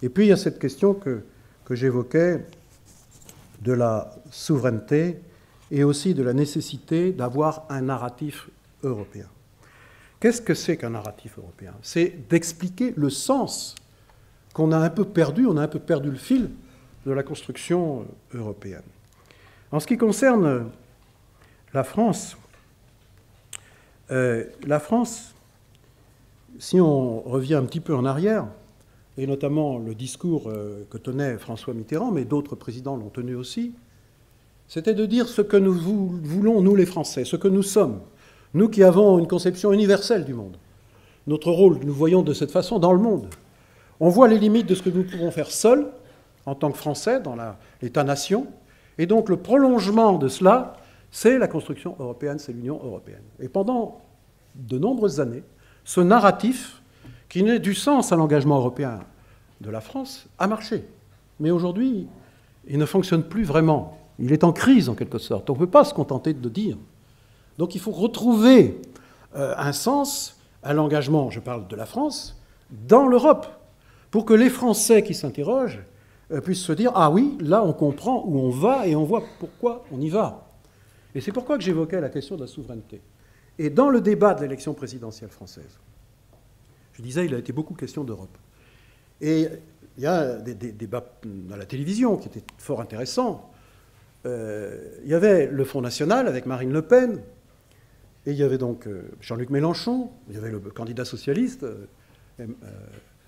Et puis, il y a cette question que j'évoquais de la souveraineté et aussi de la nécessité d'avoir un narratif européen. Qu'est-ce que c'est qu'un narratif européen? C'est d'expliquer le sens qu'on a un peu perdu, on a un peu perdu le fil de la construction européenne. En ce qui concerne la France, si on revient un petit peu en arrière, et notamment le discours que tenait François Mitterrand, mais d'autres présidents l'ont tenu aussi, c'était de dire ce que nous voulons, nous les Français, ce que nous sommes, nous qui avons une conception universelle du monde. Notre rôle, nous voyons de cette façon dans le monde. On voit les limites de ce que nous pouvons faire seuls, en tant que Français, dans l'État-nation, et donc le prolongement de cela, c'est la construction européenne, c'est l'Union européenne. Et pendant de nombreuses années, ce narratif, qui n'est du sens à l'engagement européen de la France, a marché. Mais aujourd'hui, il ne fonctionne plus vraiment. Il est en crise, en quelque sorte. On ne peut pas se contenter de le dire. Donc il faut retrouver un sens à l'engagement, je parle de la France, dans l'Europe, pour que les Français qui s'interrogent puissent se dire « Ah oui, là on comprend où on va et on voit pourquoi on y va ». Et c'est pourquoi que j'évoquais la question de la souveraineté. Et dans le débat de l'élection présidentielle française, je disais, il a été beaucoup question d'Europe. Et il y a des débats à la télévision qui étaient fort intéressants. Il y avait le Front National avec Marine Le Pen, et il y avait donc Jean-Luc Mélenchon, il y avait le candidat socialiste,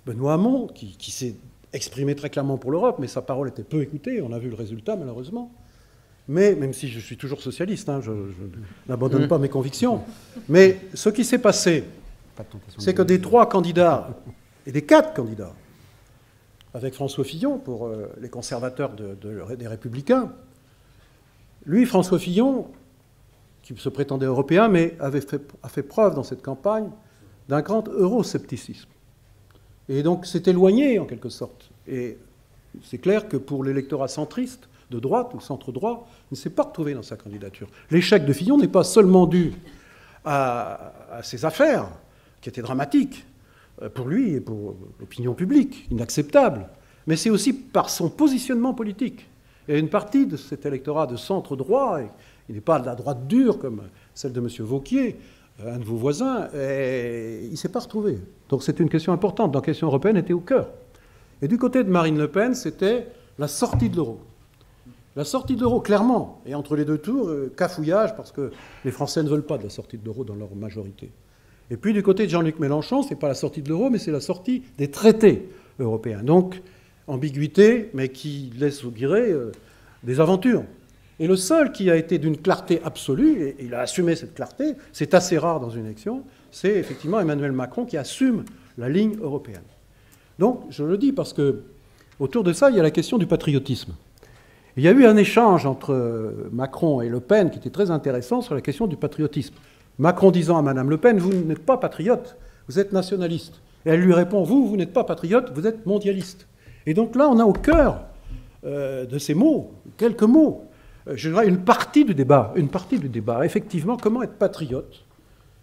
Benoît Hamon, qui s'est exprimé très clairement pour l'Europe, mais sa parole était peu écoutée, on a vu le résultat malheureusement. Mais, même si je suis toujours socialiste, hein, je n'abandonne pas mes convictions, mais ce qui s'est passé, c'est que des 3 candidats, et des 4 candidats, avec François Fillon pour les conservateurs des Républicains, lui, François Fillon, qui se prétendait européen, mais a fait preuve dans cette campagne d'un grand euroscepticisme. Et donc s'est éloigné en quelque sorte. Et c'est clair que pour l'électorat centriste, de droite ou centre-droit, il ne s'est pas retrouvé dans sa candidature. L'échec de Fillon n'est pas seulement dû à ses affaires, qui étaient dramatiques pour lui et pour l'opinion publique, inacceptables, mais c'est aussi par son positionnement politique. Et une partie de cet électorat de centre-droit, il n'est pas de la droite dure comme celle de M. Wauquiez, un de vos voisins, et il ne s'est pas retrouvé. Donc c'est une question importante. La question européenne était au cœur. Et du côté de Marine Le Pen, c'était la sortie de l'euro. La sortie de l'euro, clairement. Et entre les 2 tours, cafouillage, parce que les Français ne veulent pas de la sortie de l'euro dans leur majorité. Et puis du côté de Jean-Luc Mélenchon, ce n'est pas la sortie de l'euro, mais c'est la sortie des traités européens. Donc, ambiguïté, mais qui laisse augurer des aventures. Et le seul qui a été d'une clarté absolue, et il a assumé cette clarté, c'est assez rare dans une élection, c'est effectivement Emmanuel Macron qui assume la ligne européenne. Donc, je le dis parce que autour de ça, il y a la question du patriotisme. Il y a eu un échange entre Macron et Le Pen qui était très intéressant sur la question du patriotisme. Macron disant à Madame Le Pen, vous n'êtes pas patriote, vous êtes nationaliste. Et elle lui répond, vous n'êtes pas patriote, vous êtes mondialiste. Et donc là, on a au cœur de ces mots, quelques mots, je dirais une partie du débat. Effectivement, comment être patriote?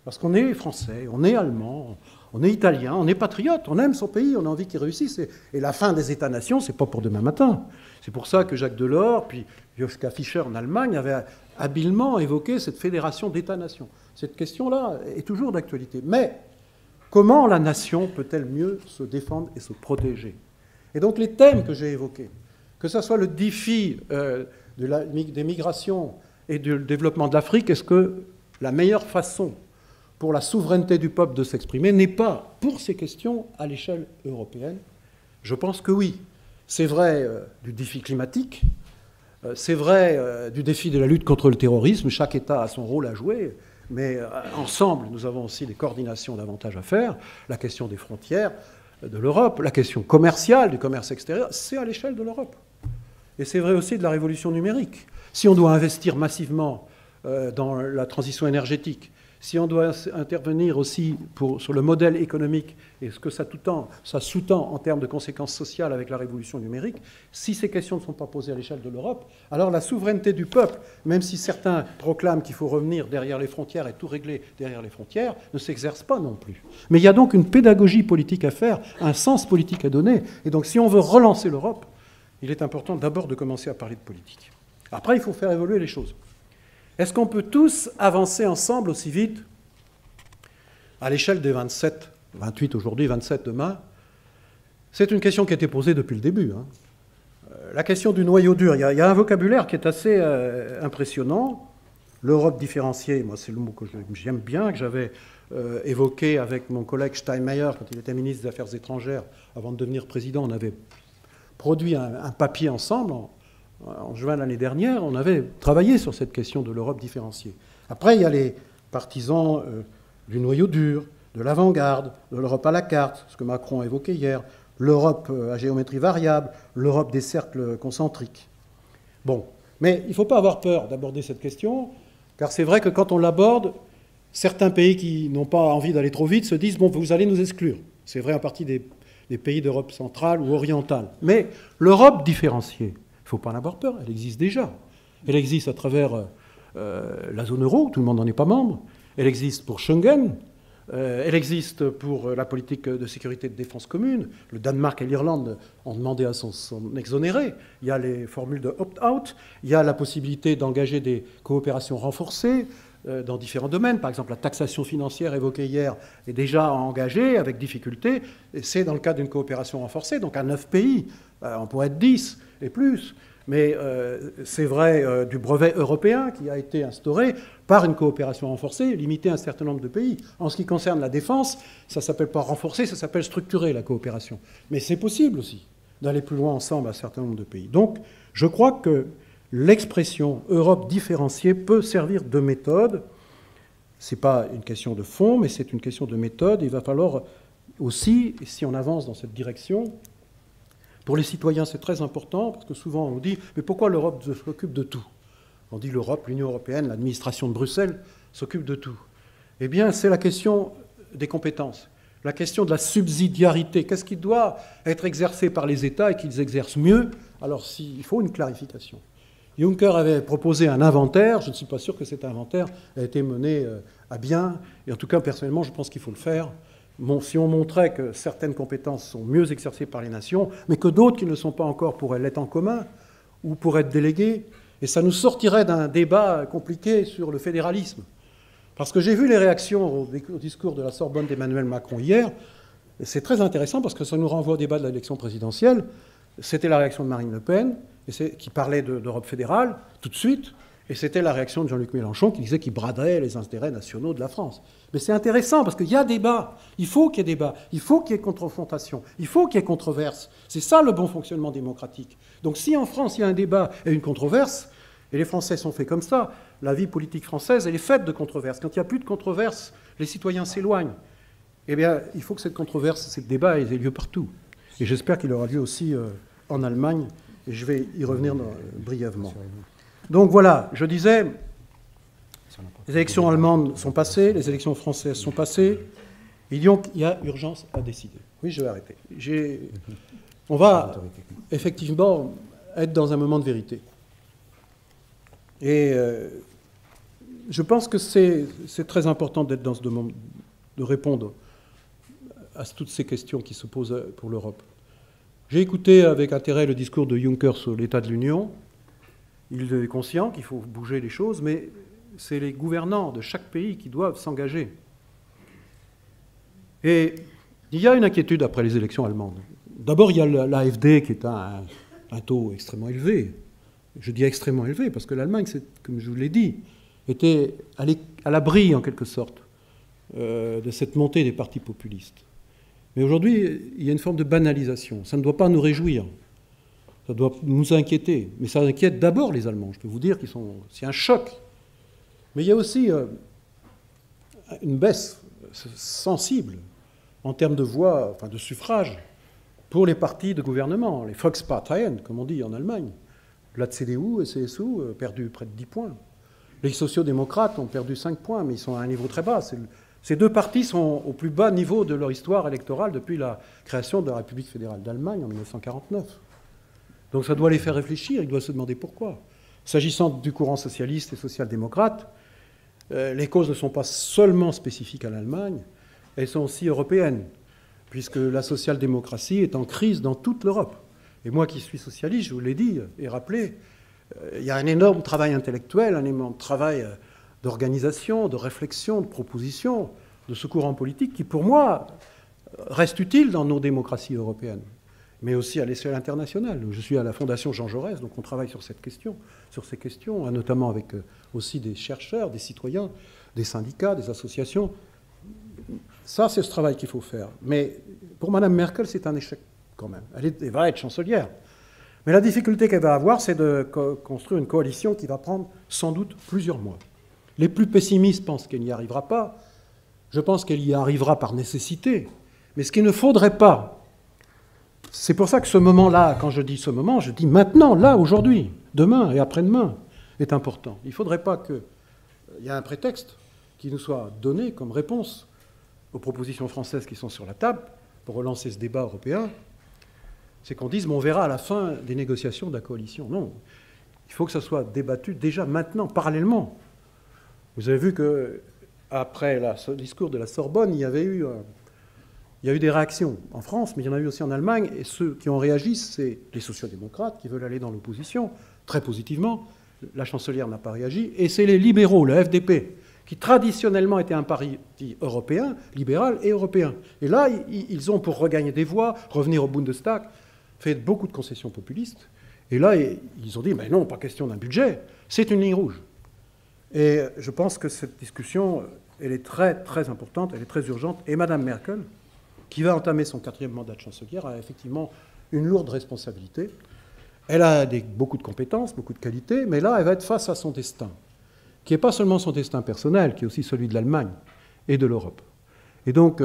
Parce qu'on est français, on est allemand, on est italien, on est patriote, on aime son pays, on a envie qu'il réussisse. Et la fin des États-nations, c'est pas pour demain matin. C'est pour ça que Jacques Delors, puis Joschka Fischer en Allemagne, avaient habilement évoqué cette fédération d'États-nations. Cette question-là est toujours d'actualité. Mais comment la nation peut-elle mieux se défendre et se protéger? Et donc les thèmes que j'ai évoqués, que ce soit le défi des migrations et du développement de l'Afrique, est-ce que la meilleure façon pour la souveraineté du peuple de s'exprimer n'est pas, pour ces questions, à l'échelle européenne? Je pense que oui. C'est vrai du défi climatique, c'est vrai du défi de la lutte contre le terrorisme, chaque État a son rôle à jouer, mais ensemble, nous avons aussi des coordinations davantage à faire. La question des frontières de l'Europe, la question commerciale, du commerce extérieur, c'est à l'échelle de l'Europe. Et c'est vrai aussi de la révolution numérique. Si on doit investir massivement dans la transition énergétique, si on doit intervenir aussi sur le modèle économique et ce que ça sous-tend en termes de conséquences sociales avec la révolution numérique, si ces questions ne sont pas posées à l'échelle de l'Europe, alors la souveraineté du peuple, même si certains proclament qu'il faut revenir derrière les frontières et tout régler derrière les frontières, ne s'exerce pas non plus. Mais il y a donc une pédagogie politique à faire, un sens politique à donner. Et donc si on veut relancer l'Europe, il est important d'abord de commencer à parler de politique. Après, il faut faire évoluer les choses. Est-ce qu'on peut tous avancer ensemble aussi vite à l'échelle des 27, 28 aujourd'hui, 27 demain? C'est une question qui a été posée depuis le début. La question du noyau dur, il y a un vocabulaire qui est assez impressionnant. L'Europe différenciée, moi c'est le mot que j'aime bien, que j'avais évoqué avec mon collègue Steinmeier quand il était ministre des Affaires étrangères. Avant de devenir président, on avait produit un papier ensemble. En juin de l'année dernière, on avait travaillé sur cette question de l'Europe différenciée. Après, il y a les partisans du noyau dur, de l'avant-garde, de l'Europe à la carte, ce que Macron a évoqué hier, l'Europe à géométrie variable, l'Europe des cercles concentriques. Bon, mais il ne faut pas avoir peur d'aborder cette question, car c'est vrai que quand on l'aborde, certains pays qui n'ont pas envie d'aller trop vite se disent « bon, vous allez nous exclure ». C'est vrai en partie des pays d'Europe centrale ou orientale. Mais l'Europe différenciée, il ne faut pas en avoir peur, elle existe déjà. Elle existe à travers la zone euro, tout le monde n'en est pas membre. Elle existe pour Schengen. Elle existe pour la politique de sécurité et de défense commune. Le Danemark et l'Irlande ont demandé à s'en exonérer. Il y a les formules de opt-out. Il y a la possibilité d'engager des coopérations renforcées dans différents domaines. Par exemple, la taxation financière évoquée hier est déjà engagée avec difficulté. Et c'est dans le cadre d'une coopération renforcée, donc à 9 pays. On pourrait être 10 et plus. Mais c'est vrai du brevet européen qui a été instauré par une coopération renforcée, limitée à un certain nombre de pays. En ce qui concerne la défense, ça ne s'appelle pas renforcer, ça s'appelle structurer la coopération. Mais c'est possible aussi. d'aller plus loin ensemble à un certain nombre de pays. Donc, je crois que l'expression Europe différenciée peut servir de méthode. Ce n'est pas une question de fond, mais c'est une question de méthode. Il va falloir aussi, si on avance dans cette direction, pour les citoyens, c'est très important, parce que souvent on dit « Mais pourquoi l'Europe s'occupe de tout ?» On dit l'Europe, l'Union européenne, l'administration de Bruxelles s'occupe de tout. Eh bien, c'est la question des compétences, la question de la subsidiarité. Qu'est-ce qui doit être exercé par les États et qu'ils exercent mieux? Alors, il faut une clarification. Juncker avait proposé un inventaire. Je ne suis pas sûr que cet inventaire ait été mené à bien. Et en tout cas, personnellement, je pense qu'il faut le faire. Bon, si on montrait que certaines compétences sont mieux exercées par les nations, mais que d'autres qui ne le sont pas encore pourraient l'être en commun ou pourraient être déléguées, et ça nous sortirait d'un débat compliqué sur le fédéralisme. Parce que j'ai vu les réactions au discours de la Sorbonne d'Emmanuel Macron hier, et c'est très intéressant parce que ça nous renvoie au débat de l'élection présidentielle. C'était la réaction de Marine Le Pen, qui parlait d'Europe fédérale, tout de suite, et c'était la réaction de Jean-Luc Mélenchon qui disait qu'il braderait les intérêts nationaux de la France. Mais c'est intéressant parce qu'il y a débat, il faut qu'il y ait débat, il faut qu'il y ait confrontation, il faut qu'il y ait controverse. C'est ça le bon fonctionnement démocratique. Donc si en France il y a un débat et une controverse, et les Français sont faits comme ça, la vie politique française elle est faite de controverses. Quand il n'y a plus de controverse, les citoyens s'éloignent. Eh bien, il faut que cette controverse, ce débat ait lieu partout. Et j'espère qu'il aura lieu aussi en Allemagne, et je vais y revenir brièvement. Donc voilà, je disais, les élections allemandes sont passées, les élections françaises sont passées, et donc il y a urgence à décider. Oui, je vais arrêter. On va effectivement être dans un moment de vérité. Et je pense que c'est très important d'être dans ce moment, de répondre à toutes ces questions qui se posent pour l'Europe. J'ai écouté avec intérêt le discours de Juncker sur l'état de l'Union. Il est conscient qu'il faut bouger les choses, mais c'est les gouvernants de chaque pays qui doivent s'engager. Et il y a une inquiétude après les élections allemandes. D'abord, il y a l'AfD qui est un taux extrêmement élevé. Je dis extrêmement élevé parce que l'Allemagne, comme je vous l'ai dit, était à l'abri, en quelque sorte, de cette montée des partis populistes. Mais aujourd'hui, il y a une forme de banalisation. Ça ne doit pas nous réjouir. Ça doit nous inquiéter. Mais ça inquiète d'abord les Allemands. Je peux vous dire c'est un choc. Mais il y a aussi une baisse sensible en termes de voix, enfin de suffrage, pour les partis de gouvernement, les Volksparteien, comme on dit en Allemagne. La CDU et CSU ont perdu près de 10 points. Les sociaux-démocrates ont perdu 5 points, mais ils sont à un niveau très bas. Ces deux partis sont au plus bas niveau de leur histoire électorale depuis la création de la République fédérale d'Allemagne en 1949. Donc ça doit les faire réfléchir, ils doivent se demander pourquoi. S'agissant du courant socialiste et social-démocrate, les causes ne sont pas seulement spécifiques à l'Allemagne, elles sont aussi européennes, puisque la social-démocratie est en crise dans toute l'Europe. Et moi qui suis socialiste, je vous l'ai dit et rappelé, il y a un énorme travail intellectuel, un énorme travail d'organisation, de réflexion, de proposition de ce courant politique qui, pour moi, reste utile dans nos démocraties européennes, mais aussi à l'échelle internationale. Je suis à la Fondation Jean Jaurès, donc on travaille sur ces questions, notamment avec aussi des chercheurs, des citoyens, des syndicats, des associations. Ça, c'est ce travail qu'il faut faire. Mais pour Mme Merkel, c'est un échec quand même. Elle va être chancelière. Mais la difficulté qu'elle va avoir, c'est de construire une coalition qui va prendre sans doute plusieurs mois. Les plus pessimistes pensent qu'elle n'y arrivera pas. Je pense qu'elle y arrivera par nécessité. Mais ce qu'il ne faudrait pas, c'est pour ça que ce moment-là, quand je dis ce moment, je dis maintenant, là, aujourd'hui, demain et après-demain, est important. Il ne faudrait pas qu'il y ait un prétexte qui nous soit donné comme réponse aux propositions françaises qui sont sur la table pour relancer ce débat européen. C'est qu'on dise, mais on verra à la fin des négociations de la coalition. Non, il faut que ça soit débattu déjà maintenant, parallèlement. Vous avez vu qu'après le discours de la Sorbonne, il y a eu des réactions en France, mais il y en a eu aussi en Allemagne, et ceux qui ont réagi, c'est les sociaux-démocrates qui veulent aller dans l'opposition, très positivement. La chancelière n'a pas réagi, et c'est les libéraux, le FDP, qui traditionnellement était un parti européen, libéral et européen. Et là, ils ont, pour regagner des voix, revenir au Bundestag, fait beaucoup de concessions populistes. Et là, ils ont dit, mais non, pas question d'un budget, c'est une ligne rouge. Et je pense que cette discussion, elle est très, très importante, elle est très urgente. Et Mme Merkel, qui va entamer son 4e mandat de chancelière, a effectivement une lourde responsabilité. Elle a beaucoup de compétences, beaucoup de qualités, mais là, elle va être face à son destin, qui n'est pas seulement son destin personnel, qui est aussi celui de l'Allemagne et de l'Europe. Et donc,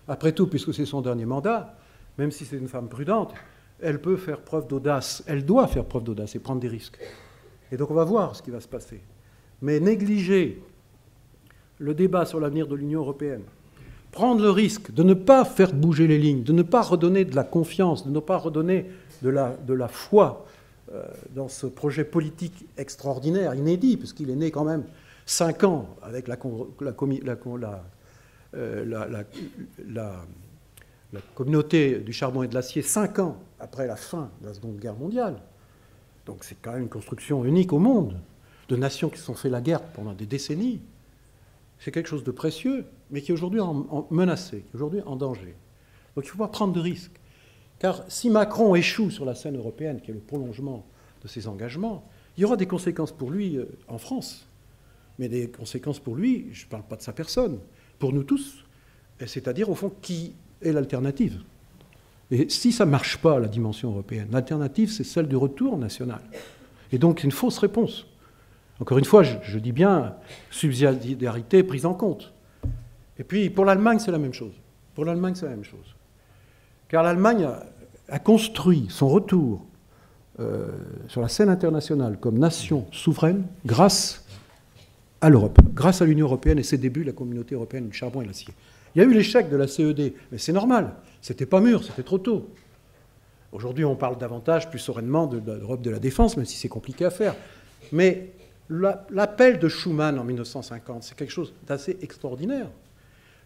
après tout, puisque c'est son dernier mandat, même si c'est une femme prudente, elle peut faire preuve d'audace, elle doit faire preuve d'audace et prendre des risques. Et donc on va voir ce qui va se passer. Mais négliger le débat sur l'avenir de l'Union européenne, prendre le risque de ne pas faire bouger les lignes, de ne pas redonner de la confiance, de ne pas redonner de la foi dans ce projet politique extraordinaire, inédit, puisqu'il est né quand même 5 ans avec la communauté du charbon et de l'acier, 5 ans après la fin de la Seconde Guerre mondiale. Donc c'est quand même une construction unique au monde, de nations qui se sont fait la guerre pendant des décennies. C'est quelque chose de précieux, mais qui est aujourd'hui menacé, qui est aujourd'hui en danger. Donc il ne faut pas prendre de risques. Car si Macron échoue sur la scène européenne, qui est le prolongement de ses engagements, il y aura des conséquences pour lui en France. Mais des conséquences pour lui, je ne parle pas de sa personne, pour nous tous, c'est-à-dire au fond qui est l'alternative. Et si ça ne marche pas, la dimension européenne, l'alternative c'est celle du retour national. Et donc c'est une fausse réponse. Encore une fois, je dis bien subsidiarité prise en compte. Et puis pour l'Allemagne, c'est la même chose. Pour l'Allemagne, c'est la même chose. Car l'Allemagne a construit son retour sur la scène internationale comme nation souveraine grâce à l'Europe, grâce à l'Union européenne et ses débuts, la communauté européenne du charbon et de l'acier. Il y a eu l'échec de la CED, mais c'est normal, c'était pas mûr, c'était trop tôt. Aujourd'hui, on parle davantage, plus sereinement, de l'Europe de la défense, même si c'est compliqué à faire. Mais l'appel de Schuman en 1950, c'est quelque chose d'assez extraordinaire.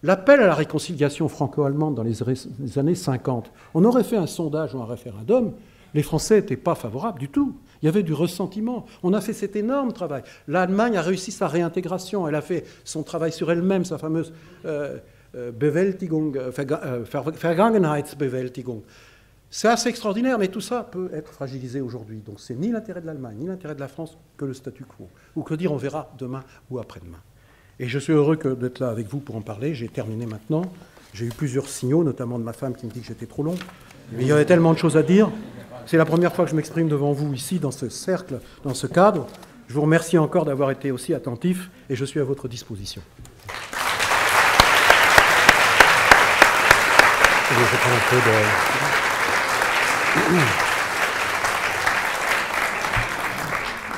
L'appel à la réconciliation franco-allemande dans les années 50, on aurait fait un sondage ou un référendum, les Français n'étaient pas favorables du tout. Il y avait du ressentiment. On a fait cet énorme travail. L'Allemagne a réussi sa réintégration. Elle a fait son travail sur elle-même, sa fameuse Bewältigung, Vergangenheitsbewältigung. C'est assez extraordinaire, mais tout ça peut être fragilisé aujourd'hui. Donc c'est ni l'intérêt de l'Allemagne, ni l'intérêt de la France que le statu quo. Ou que dire, on verra demain ou après-demain. Et je suis heureux d'être là avec vous pour en parler. J'ai terminé maintenant. J'ai eu plusieurs signaux, notamment de ma femme qui me dit que j'étais trop long. Mais il y avait tellement de choses à dire. C'est la première fois que je m'exprime devant vous ici, dans ce cercle, dans ce cadre. Je vous remercie encore d'avoir été aussi attentif et je suis à votre disposition. Je vais prendre un peu de...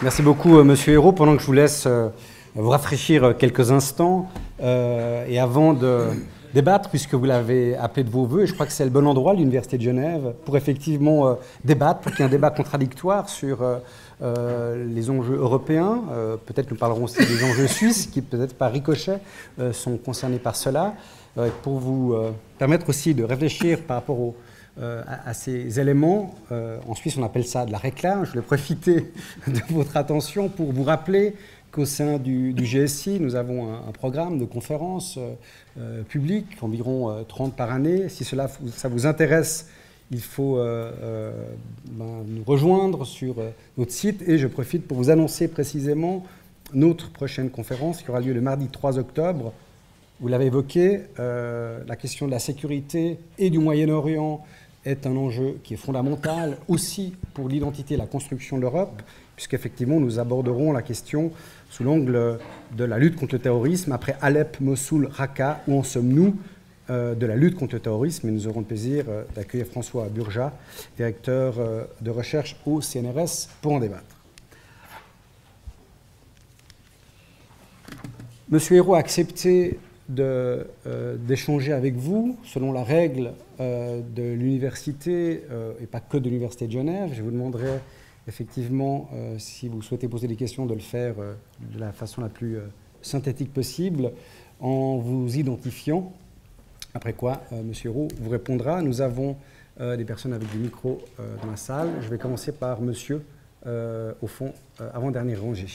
Merci beaucoup, Monsieur Hérault. Pendant que je vous laisse vous rafraîchir quelques instants, et avant de débattre, puisque vous l'avez appelé de vos voeux, et je crois que c'est le bon endroit, l'Université de Genève, pour effectivement débattre, pour qu'il y ait un débat contradictoire sur les enjeux européens. Peut-être nous parlerons aussi des enjeux suisses, qui peut-être par ricochet sont concernés par cela, pour vous permettre aussi de réfléchir par rapport à ces éléments. En Suisse, on appelle ça de la réclame. Je voulais profiter de votre attention pour vous rappeler qu'au sein du GSI, nous avons un programme de conférences publiques, environ 30 par année. Si ça vous intéresse, il faut nous rejoindre sur notre site. Et je profite pour vous annoncer précisément notre prochaine conférence qui aura lieu le mardi 3 octobre. Vous l'avez évoqué, la question de la sécurité et du Moyen-Orient est un enjeu qui est fondamental aussi pour l'identité et la construction de l'Europe, puisqu'effectivement nous aborderons la question sous l'angle de la lutte contre le terrorisme. Après Alep, Mossoul, Raqqa, où en sommes-nous de la lutte contre le terrorisme? Et nous aurons le plaisir d'accueillir François Burja, directeur de recherche au CNRS, pour en débattre. Monsieur Hérault a accepté d'échanger avec vous selon la règle de l'université, et pas que de l'Université de Genève. Je vous demanderai effectivement, si vous souhaitez poser des questions, de le faire de la façon la plus synthétique possible, en vous identifiant. Après quoi, M. Hérault vous répondra. Nous avons des personnes avec des micros dans la salle. Je vais commencer par monsieur, au fond, avant-dernier rangé.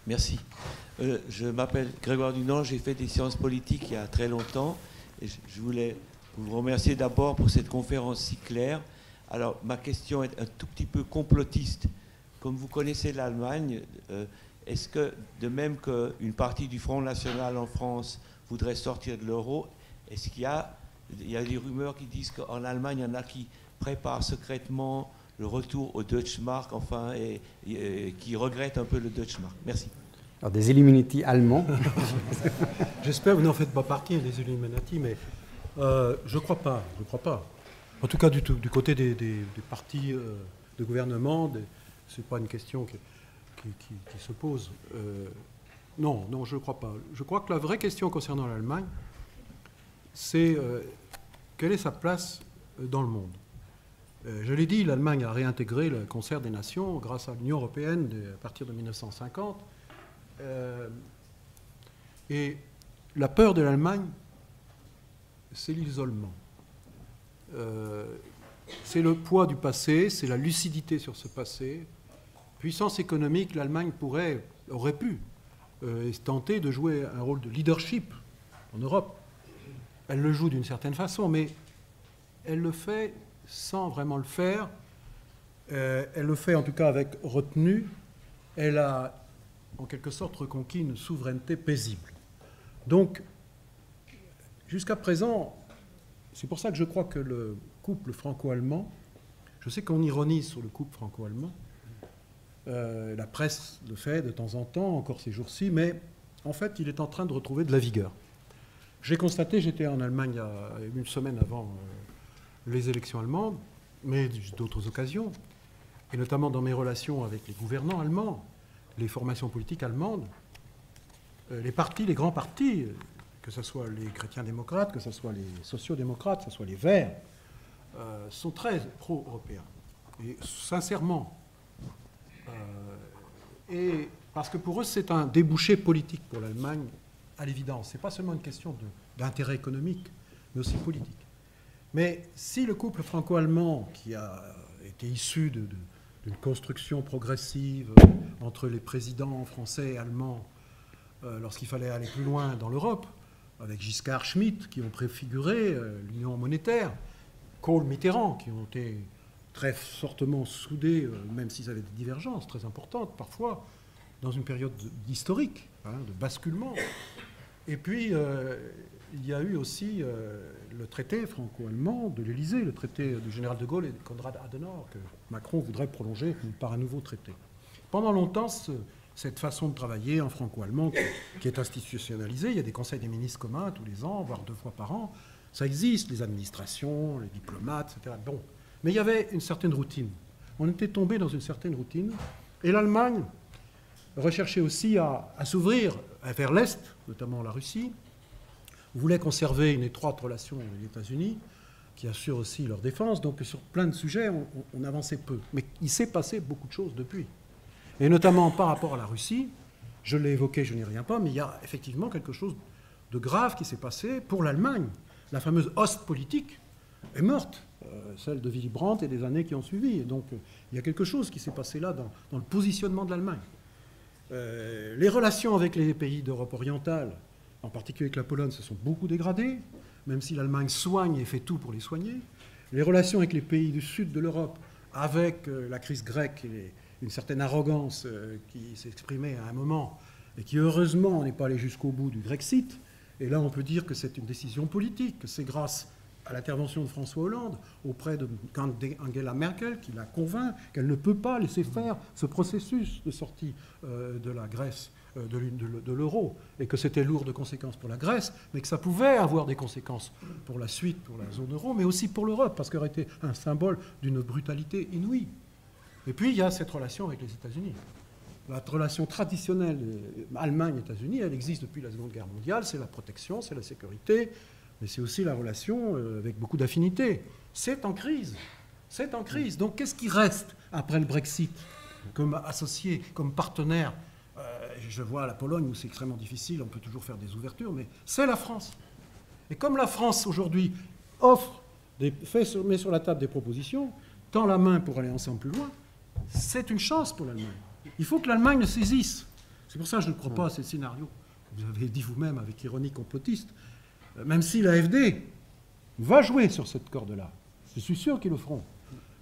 Merci. Je m'appelle Grégoire Dunant, j'ai fait des sciences politiques il y a très longtemps et je voulais vous remercier d'abord pour cette conférence si claire. Alors ma question est un tout petit peu complotiste. Comme vous connaissez l'Allemagne, est-ce que, de même qu'une partie du Front National en France voudrait sortir de l'euro, est-ce qu'il y a des rumeurs qui disent qu'en Allemagne, il y en a qui préparent secrètement le retour au Deutsche Mark, enfin, et qui regrettent un peu le Deutsche Mark? Merci. Alors, des Illuminati allemands. J'espère que vous n'en faites pas partie, des Illuminati, mais je ne crois pas. En tout cas, du côté des partis de gouvernement, ce n'est pas une question qui se pose. Non, je ne crois pas. Je crois que la vraie question concernant l'Allemagne, c'est quelle est sa place dans le monde. Je l'ai dit, l'Allemagne a réintégré le concert des nations grâce à l'Union européenne à partir de 1950. Et la peur de l'Allemagne, c'est l'isolement. C'est le poids du passé, c'est la lucidité sur ce passé. Puissance économique, l'Allemagne aurait pu tenter de jouer un rôle de leadership en Europe. Elle le joue d'une certaine façon, mais elle le fait sans vraiment le faire. Elle le fait en tout cas avec retenue. Elle a en quelque sorte reconquis une souveraineté paisible. Donc, jusqu'à présent, c'est pour ça que je crois que le couple franco-allemand, je sais qu'on ironise sur le couple franco-allemand, la presse le fait de temps en temps, encore ces jours-ci, mais en fait, il est en train de retrouver de la vigueur. J'ai constaté, j'étais en Allemagne il y a une semaine avant les élections allemandes, mais d'autres occasions, et notamment dans mes relations avec les gouvernants allemands, les formations politiques allemandes, les partis, les grands partis, que ce soit les chrétiens-démocrates, que ce soit les sociaux-démocrates, que ce soit les Verts, sont très pro-européens. Et sincèrement, et parce que pour eux, c'est un débouché politique pour l'Allemagne, à l'évidence. Ce n'est pas seulement une question d'intérêt économique, mais aussi politique. Mais si le couple franco-allemand, qui a été issu d'une construction progressive entre les présidents français et allemands, lorsqu'il fallait aller plus loin dans l'Europe, avec Giscard, Schmitt, qui ont préfiguré l'union monétaire, Kohl, Mitterrand, qui ont été très fortement soudés, même s'ils avaient des divergences très importantes parfois, dans une période historique, de basculement. Et puis, il y a eu aussi le traité franco-allemand de l'Élysée, le traité du général de Gaulle et de Konrad Adenauer, que Macron voudrait prolonger par un nouveau traité. Pendant longtemps, cette façon de travailler en franco-allemand qui est institutionnalisée, il y a des conseils des ministres communs tous les ans, voire 2 fois par an, ça existe, les administrations, les diplomates, etc. Bon. Mais il y avait une certaine routine. On était tombé dans une certaine routine, et l'Allemagne recherchait aussi à s'ouvrir vers l'Est, notamment la Russie, voulait conserver une étroite relation avec les États-Unis, qui assurent aussi leur défense. Donc sur plein de sujets, on avançait peu. Mais il s'est passé beaucoup de choses depuis. Et notamment par rapport à la Russie, je l'ai évoqué, je n'y reviens pas, mais il y a effectivement quelque chose de grave qui s'est passé pour l'Allemagne. La fameuse Ostpolitik est morte, celle de Willy Brandt et des années qui ont suivi. Et donc il y a quelque chose qui s'est passé là dans le positionnement de l'Allemagne. Les relations avec les pays d'Europe orientale, en particulier avec la Pologne, se sont beaucoup dégradées, même si l'Allemagne soigne et fait tout pour les soigner. Les relations avec les pays du sud de l'Europe, avec la crise grecque et une certaine arrogance qui s'est exprimée à un moment et qui heureusement n'est pas allée jusqu'au bout du Grexit. Et là, on peut dire que c'est une décision politique, que c'est grâce à l'intervention de François Hollande auprès d'Angela Merkel qui la convainc qu'elle ne peut pas laisser faire ce processus de sortie de la Grèce, de l'euro, et que c'était lourd de conséquences pour la Grèce, mais que ça pouvait avoir des conséquences pour la suite, pour la zone euro, mais aussi pour l'Europe, parce qu'elle aurait été un symbole d'une brutalité inouïe. Et puis, il y a cette relation avec les États-Unis. La relation traditionnelle Allemagne-États-Unis, elle existe depuis la Seconde Guerre mondiale, c'est la protection, c'est la sécurité, mais c'est aussi la relation avec beaucoup d'affinité. C'est en crise. C'est en crise. Donc qu'est-ce qui reste après le Brexit comme associé, comme partenaire? Je vois la Pologne où c'est extrêmement difficile, on peut toujours faire des ouvertures, mais c'est la France. Et comme la France aujourd'hui met sur la table des propositions, tend la main pour aller ensemble plus loin, c'est une chance pour l'Allemagne. Il faut que l'Allemagne le saisisse. C'est pour ça que je ne crois pas à ces scénarios. Vous avez dit vous-même avec ironie complotiste, même si l'AfD va jouer sur cette corde-là. Je suis sûr qu'ils le feront,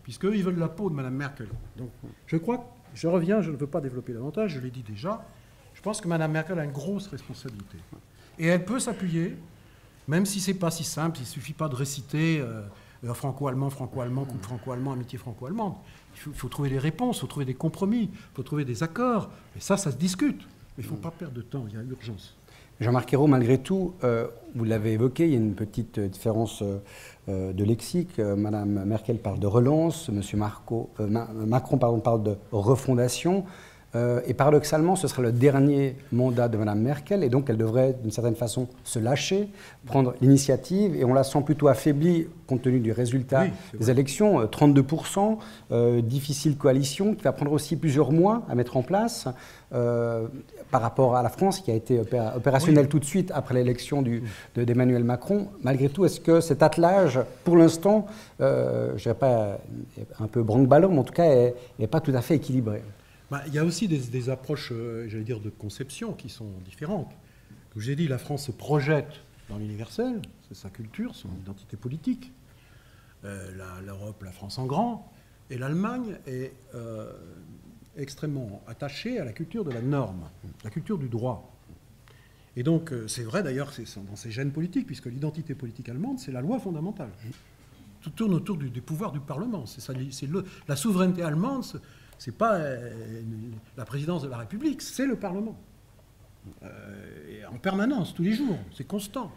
puisqu'eux, ils veulent la peau de Mme Merkel. Donc, je crois je reviens, je ne veux pas développer davantage, je l'ai dit déjà, je pense que Mme Merkel a une grosse responsabilité. Et elle peut s'appuyer, même si ce n'est pas si simple, il ne suffit pas de réciter franco-allemand, franco-allemand, couple franco-allemand, amitié franco-allemande. Il faut trouver des réponses, il faut trouver des compromis, il faut trouver des accords. Et ça se discute. Mais il ne faut pas perdre de temps, il y a urgence. Jean-Marc Ayrault, malgré tout, vous l'avez évoqué, il y a une petite différence de lexique. Madame Merkel parle de relance, Monsieur Macron parle de refondation. Et paradoxalement, ce sera le dernier mandat de Mme Merkel, et donc elle devrait d'une certaine façon se lâcher, prendre l'initiative, et on la sent plutôt affaiblie compte tenu du résultat des élections, 32%, difficile coalition, qui va prendre aussi plusieurs mois à mettre en place, par rapport à la France, qui a été opérationnelle tout de suite après l'élection d'Emmanuel Macron. Malgré tout, est-ce que cet attelage, pour l'instant, je ne dirais pas un peu branque-ballon, mais en tout cas, n'est pas tout à fait équilibré? Il y a aussi des approches, j'allais dire, de conception qui sont différentes. Comme j'ai dit, la France se projette dans l'universel, c'est sa culture, son identité politique. L'Europe, la France en grand. Et l'Allemagne est extrêmement attachée à la culture de la norme, la culture du droit. Et donc, c'est vrai d'ailleurs, c'est dans ses gènes politiques, puisque l'identité politique allemande, c'est la loi fondamentale. Tout tourne autour du pouvoir du Parlement. La souveraineté allemande, c'est pas la présidence de la République, c'est le Parlement. Et en permanence, tous les jours, c'est constant.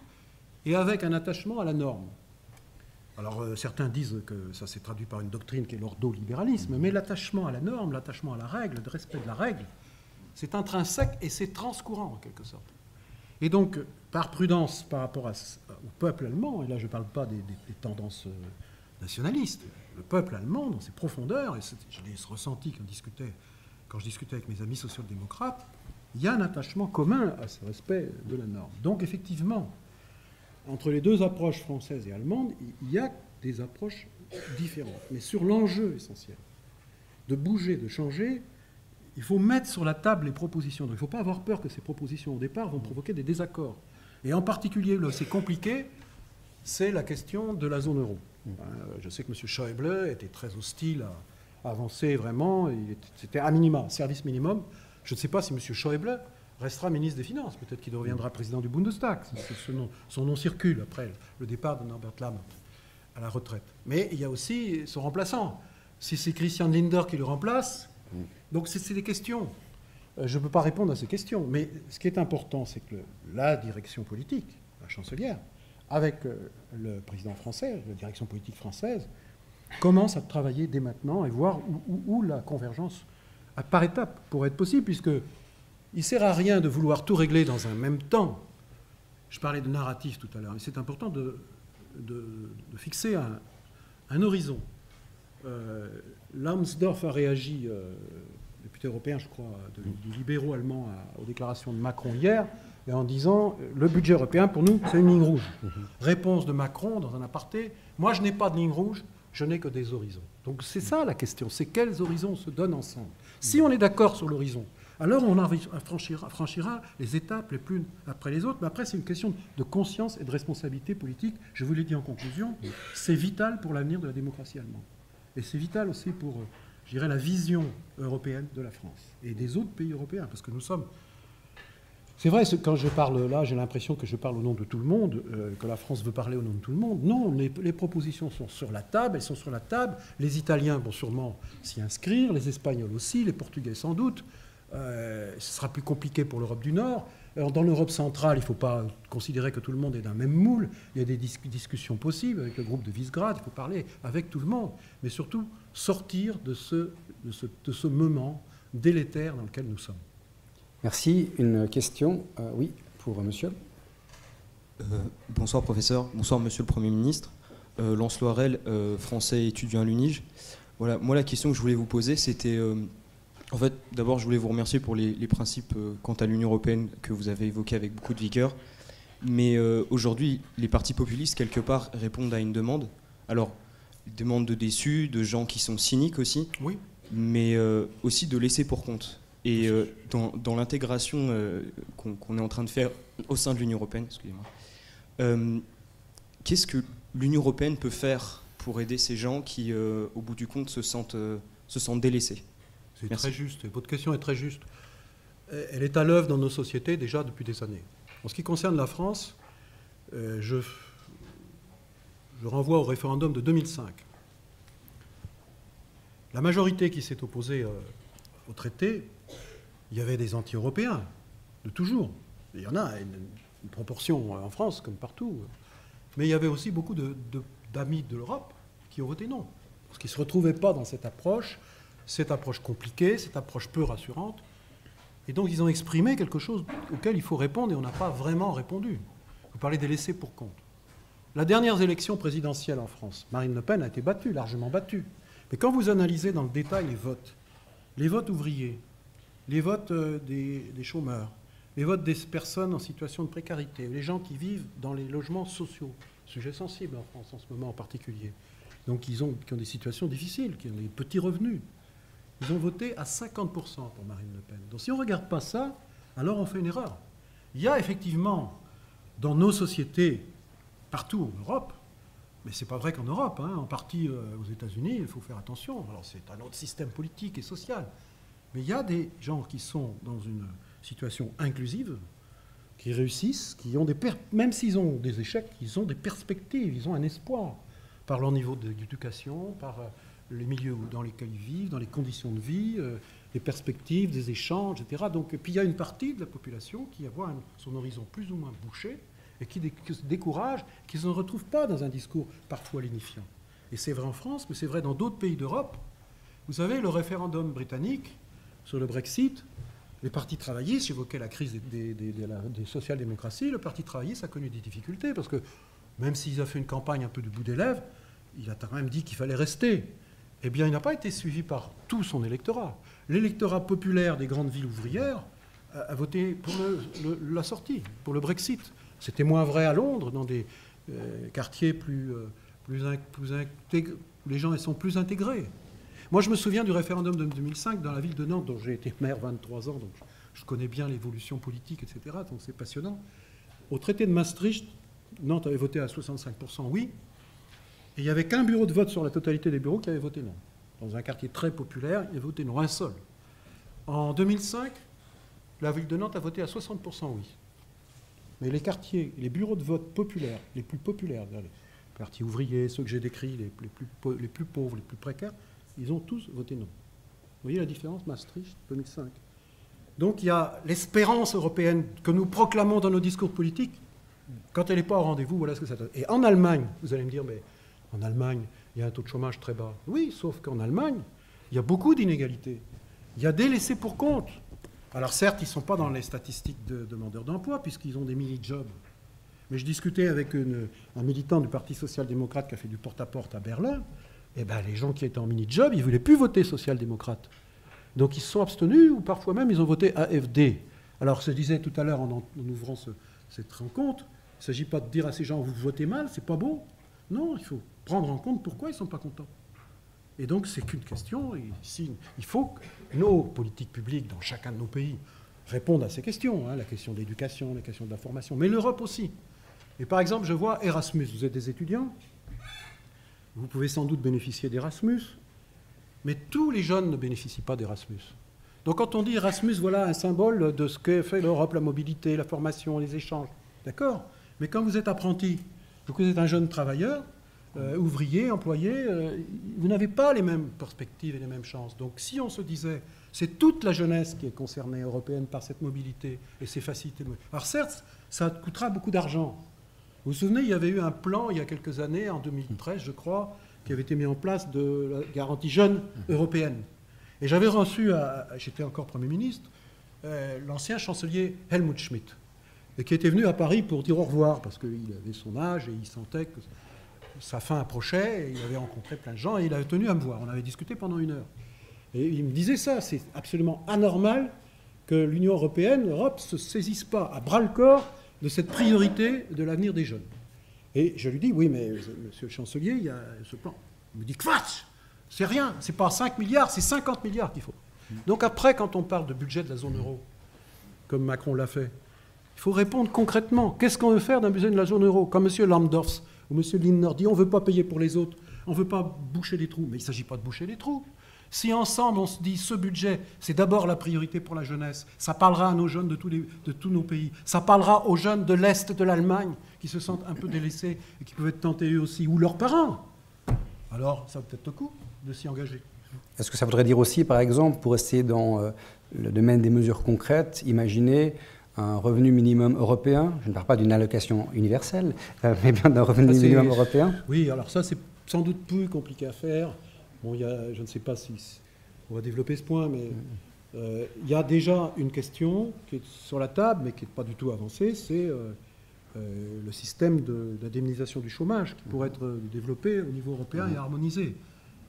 Et avec un attachement à la norme. Alors certains disent que ça s'est traduit par une doctrine qui est l'ordolibéralisme, mais l'attachement à la norme, l'attachement à la règle, le respect de la règle, c'est intrinsèque et c'est transcourant en quelque sorte. Et donc, par prudence par rapport au peuple allemand, et là je ne parle pas des tendances nationalistes, le peuple allemand, dans ses profondeurs, et je l'ai ressenti quand je discutais avec mes amis social-démocrates, il y a un attachement commun à ce respect de la norme. Donc effectivement, entre les deux approches françaises et allemandes, il y a des approches différentes. Mais sur l'enjeu essentiel, de bouger, de changer, il faut mettre sur la table les propositions. Donc il ne faut pas avoir peur que ces propositions, au départ, vont provoquer des désaccords. Et en particulier, là, c'est compliqué, c'est la question de la zone euro. Je sais que M. Schäuble était très hostile à avancer vraiment. C'était à minima, service minimum. Je ne sais pas si M. Schäuble restera ministre des Finances. Peut-être qu'il deviendra président du Bundestag. Son nom circule après le départ de Norbert Lammert à la retraite. Mais il y a aussi son remplaçant. Si c'est Christian Lindner qui le remplace, donc c'est des questions. Je ne peux pas répondre à ces questions. Mais ce qui est important, c'est que la direction politique, la chancelière, avec le président français, la direction politique française, commence à travailler dès maintenant et voir où la convergence, par étapes, pourrait être possible, puisqu'il ne sert à rien de vouloir tout régler dans un même temps. Je parlais de narratif tout à l'heure, mais c'est important de fixer un horizon. Lambsdorff a réagi, député européen, je crois, du libéraux allemand aux déclarations de Macron hier, et en disant le budget européen, pour nous, c'est une ligne rouge. Réponse de Macron dans un aparté, moi je n'ai pas de ligne rouge, je n'ai que des horizons. Donc c'est ça la question, c'est quels horizons on se donne ensemble. Si on est d'accord sur l'horizon, alors on franchira les étapes les plus après les autres, mais après c'est une question de conscience et de responsabilité politique. Je vous l'ai dit en conclusion, c'est vital pour l'avenir de la démocratie allemande. Et c'est vital aussi pour, je dirais, la vision européenne de la France et des autres pays européens, parce que nous sommes... C'est vrai, quand je parle là, j'ai l'impression que je parle au nom de tout le monde, que la France veut parler au nom de tout le monde. Non, les propositions sont sur la table, elles sont sur la table. Les Italiens vont sûrement s'y inscrire, les Espagnols aussi, les Portugais sans doute. Ce sera plus compliqué pour l'Europe du Nord. Alors, dans l'Europe centrale, il ne faut pas considérer que tout le monde est d'un même moule. Il y a des discussions possibles avec le groupe de Visegrad, il faut parler avec tout le monde. Mais surtout, sortir de ce moment délétère dans lequel nous sommes. Merci. Une question, oui, pour monsieur. Bonsoir professeur, bonsoir monsieur le Premier ministre. Lance Loirel, français étudiant à l'UNIGE. Voilà, moi la question que je voulais vous poser, c'était... en fait, d'abord je voulais vous remercier pour les principes quant à l'Union européenne que vous avez évoqués avec beaucoup de vigueur. Mais aujourd'hui, les partis populistes, quelque part, répondent à une demande. Alors, demande de déçus, de gens qui sont cyniques aussi, oui. Mais aussi de laisser pour compte. Et dans l'intégration qu'on est en train de faire au sein de l'Union européenne, excusez-moi, qu'est-ce que l'Union européenne peut faire pour aider ces gens qui, au bout du compte, se sentent délaissés? C'est Merci. très juste, et votre question est très juste. Elle est à l'œuvre dans nos sociétés déjà depuis des années. En ce qui concerne la France, je renvoie au référendum de 2005. La majorité qui s'est opposée au traité, il y avait des anti-européens, de toujours. Il y en a une proportion en France, comme partout. Mais il y avait aussi beaucoup d'amis de l'Europe qui ont voté non. Parce qu'ils ne se retrouvaient pas dans cette approche compliquée, cette approche peu rassurante. Et donc ils ont exprimé quelque chose auquel il faut répondre et on n'a pas vraiment répondu. Vous parlez des laissés pour compte. La dernière élection présidentielle en France, Marine Le Pen a été battue, largement battue. Mais quand vous analysez dans le détail les votes ouvriers, les votes des chômeurs, les votes des personnes en situation de précarité, les gens qui vivent dans les logements sociaux, sujet sensible en France en ce moment en particulier, donc qui ont des situations difficiles, qui ont des petits revenus, ils ont voté à 50% pour Marine Le Pen. Donc si on ne regarde pas ça, alors on fait une erreur. Il y a effectivement dans nos sociétés, partout en Europe, mais ce n'est pas vrai qu'en Europe, hein, en partie aux États-Unis, il faut faire attention. Alors c'est un autre système politique et social. Mais il y a des gens qui sont dans une situation inclusive, qui réussissent, qui ont même s'ils ont des échecs, ils ont des perspectives, ils ont un espoir par leur niveau d'éducation, par les milieux dans lesquels ils vivent, dans les conditions de vie, les perspectives, des échanges, etc. Donc, puis il y a une partie de la population qui voit son horizon plus ou moins bouché et qui se décourage, qui ne se retrouve pas dans un discours parfois lénifiant. Et c'est vrai en France, mais c'est vrai dans d'autres pays d'Europe. Vous savez, le référendum britannique sur le Brexit, les partis travaillistes, j'évoquais la crise des social-démocraties, le parti travailliste a connu des difficultés parce que même s'il a fait une campagne un peu du bout des lèvres, il a quand même dit qu'il fallait rester. Eh bien, il n'a pas été suivi par tout son électorat. L'électorat populaire des grandes villes ouvrières a voté pour la sortie, pour le Brexit. C'était moins vrai à Londres, dans des quartiers où les gens sont plus intégrés. Moi, je me souviens du référendum de 2005 dans la ville de Nantes, dont j'ai été maire 23 ans, donc je connais bien l'évolution politique, etc., donc c'est passionnant. Au traité de Maastricht, Nantes avait voté à 65% oui, et il n'y avait qu'un bureau de vote sur la totalité des bureaux qui avait voté non. Dans un quartier très populaire, il avait voté non, un seul. En 2005, la ville de Nantes a voté à 60% oui. Mais les quartiers, les bureaux de vote populaires, les plus populaires, les quartiers ouvriers, ceux que j'ai décrits, les plus pauvres, les plus précaires, ils ont tous voté non. Vous voyez la différence, Maastricht, 2005. Donc il y a l'espérance européenne que nous proclamons dans nos discours politiques. Quand elle n'est pas au rendez-vous, voilà ce que ça donne. Et en Allemagne, vous allez me dire, mais en Allemagne, il y a un taux de chômage très bas. Oui, sauf qu'en Allemagne, il y a beaucoup d'inégalités. Il y a des laissés pour compte. Alors certes, ils ne sont pas dans les statistiques de demandeurs d'emploi, puisqu'ils ont des mini-jobs. Mais je discutais avec un militant du Parti social-démocrate qui a fait du porte-à-porte à Berlin. Eh bien, les gens qui étaient en mini-job, ils ne voulaient plus voter social-démocrate. Donc ils se sont abstenus, ou parfois même ils ont voté AFD. Alors je disais tout à l'heure en ouvrant cette rencontre, il ne s'agit pas de dire à ces gens, vous votez mal, c'est pas beau. Non, il faut prendre en compte pourquoi ils ne sont pas contents. Et donc c'est qu'une question, et ici, il faut que nos politiques publiques dans chacun de nos pays répondent à ces questions, hein, la question de l'éducation, la question de la formation, mais l'Europe aussi. Et par exemple, je vois Erasmus, vous êtes des étudiants, vous pouvez sans doute bénéficier d'Erasmus, mais tous les jeunes ne bénéficient pas d'Erasmus. Donc quand on dit Erasmus, voilà un symbole de ce que fait l'Europe, la mobilité, la formation, les échanges. D'accord ? Mais quand vous êtes apprenti, que vous êtes un jeune travailleur, ouvrier, employé, vous n'avez pas les mêmes perspectives et les mêmes chances. Donc si on se disait, c'est toute la jeunesse qui est concernée européenne par cette mobilité et ces facilités. Alors certes, ça coûtera beaucoup d'argent. Vous vous souvenez, il y avait eu un plan il y a quelques années, en 2013 je crois, qui avait été mis en place de la garantie jeune européenne. Et j'avais reçu, j'étais encore Premier ministre, l'ancien chancelier Helmut Schmidt, et qui était venu à Paris pour dire au revoir, parce qu'il avait son âge et il sentait que sa fin approchait, et il avait rencontré plein de gens, et il avait tenu à me voir. On avait discuté pendant 1 heure. Et il me disait ça, c'est absolument anormal que l'Union européenne, l'Europe, ne se saisisse pas à bras-le-corps de cette priorité de l'avenir des jeunes. Et je lui dis, oui, mais monsieur le chancelier, il y a ce plan. Il me dit, Quatsch, c'est rien, c'est pas 5 milliards, c'est 50 milliards qu'il faut. Donc après, quand on parle de budget de la zone euro, comme Macron l'a fait, il faut répondre concrètement. Qu'est-ce qu'on veut faire d'un budget de la zone euro? Comme M. Lambdorff ou M. Lindner dit, on ne veut pas payer pour les autres, on ne veut pas boucher les trous. Mais il ne s'agit pas de boucher les trous. Si ensemble on se dit ce budget, c'est d'abord la priorité pour la jeunesse, ça parlera à nos jeunes de tous nos pays, ça parlera aux jeunes de l'Est de l'Allemagne qui se sentent un peu délaissés et qui peuvent être tentés eux aussi, ou leurs parents, alors ça vaut peut-être le coup de s'y engager. Est-ce que ça voudrait dire aussi, par exemple, pour rester dans le domaine des mesures concrètes, imaginer un revenu minimum européen, je ne parle pas d'une allocation universelle, mais bien d'un revenu minimum européen? Oui, alors ça c'est sans doute plus compliqué à faire. Bon, je ne sais pas si on va développer ce point, mais il y a déjà une question qui est sur la table, mais qui n'est pas du tout avancée, c'est le système d'indemnisation du chômage qui pourrait être développé au niveau européen et harmonisé.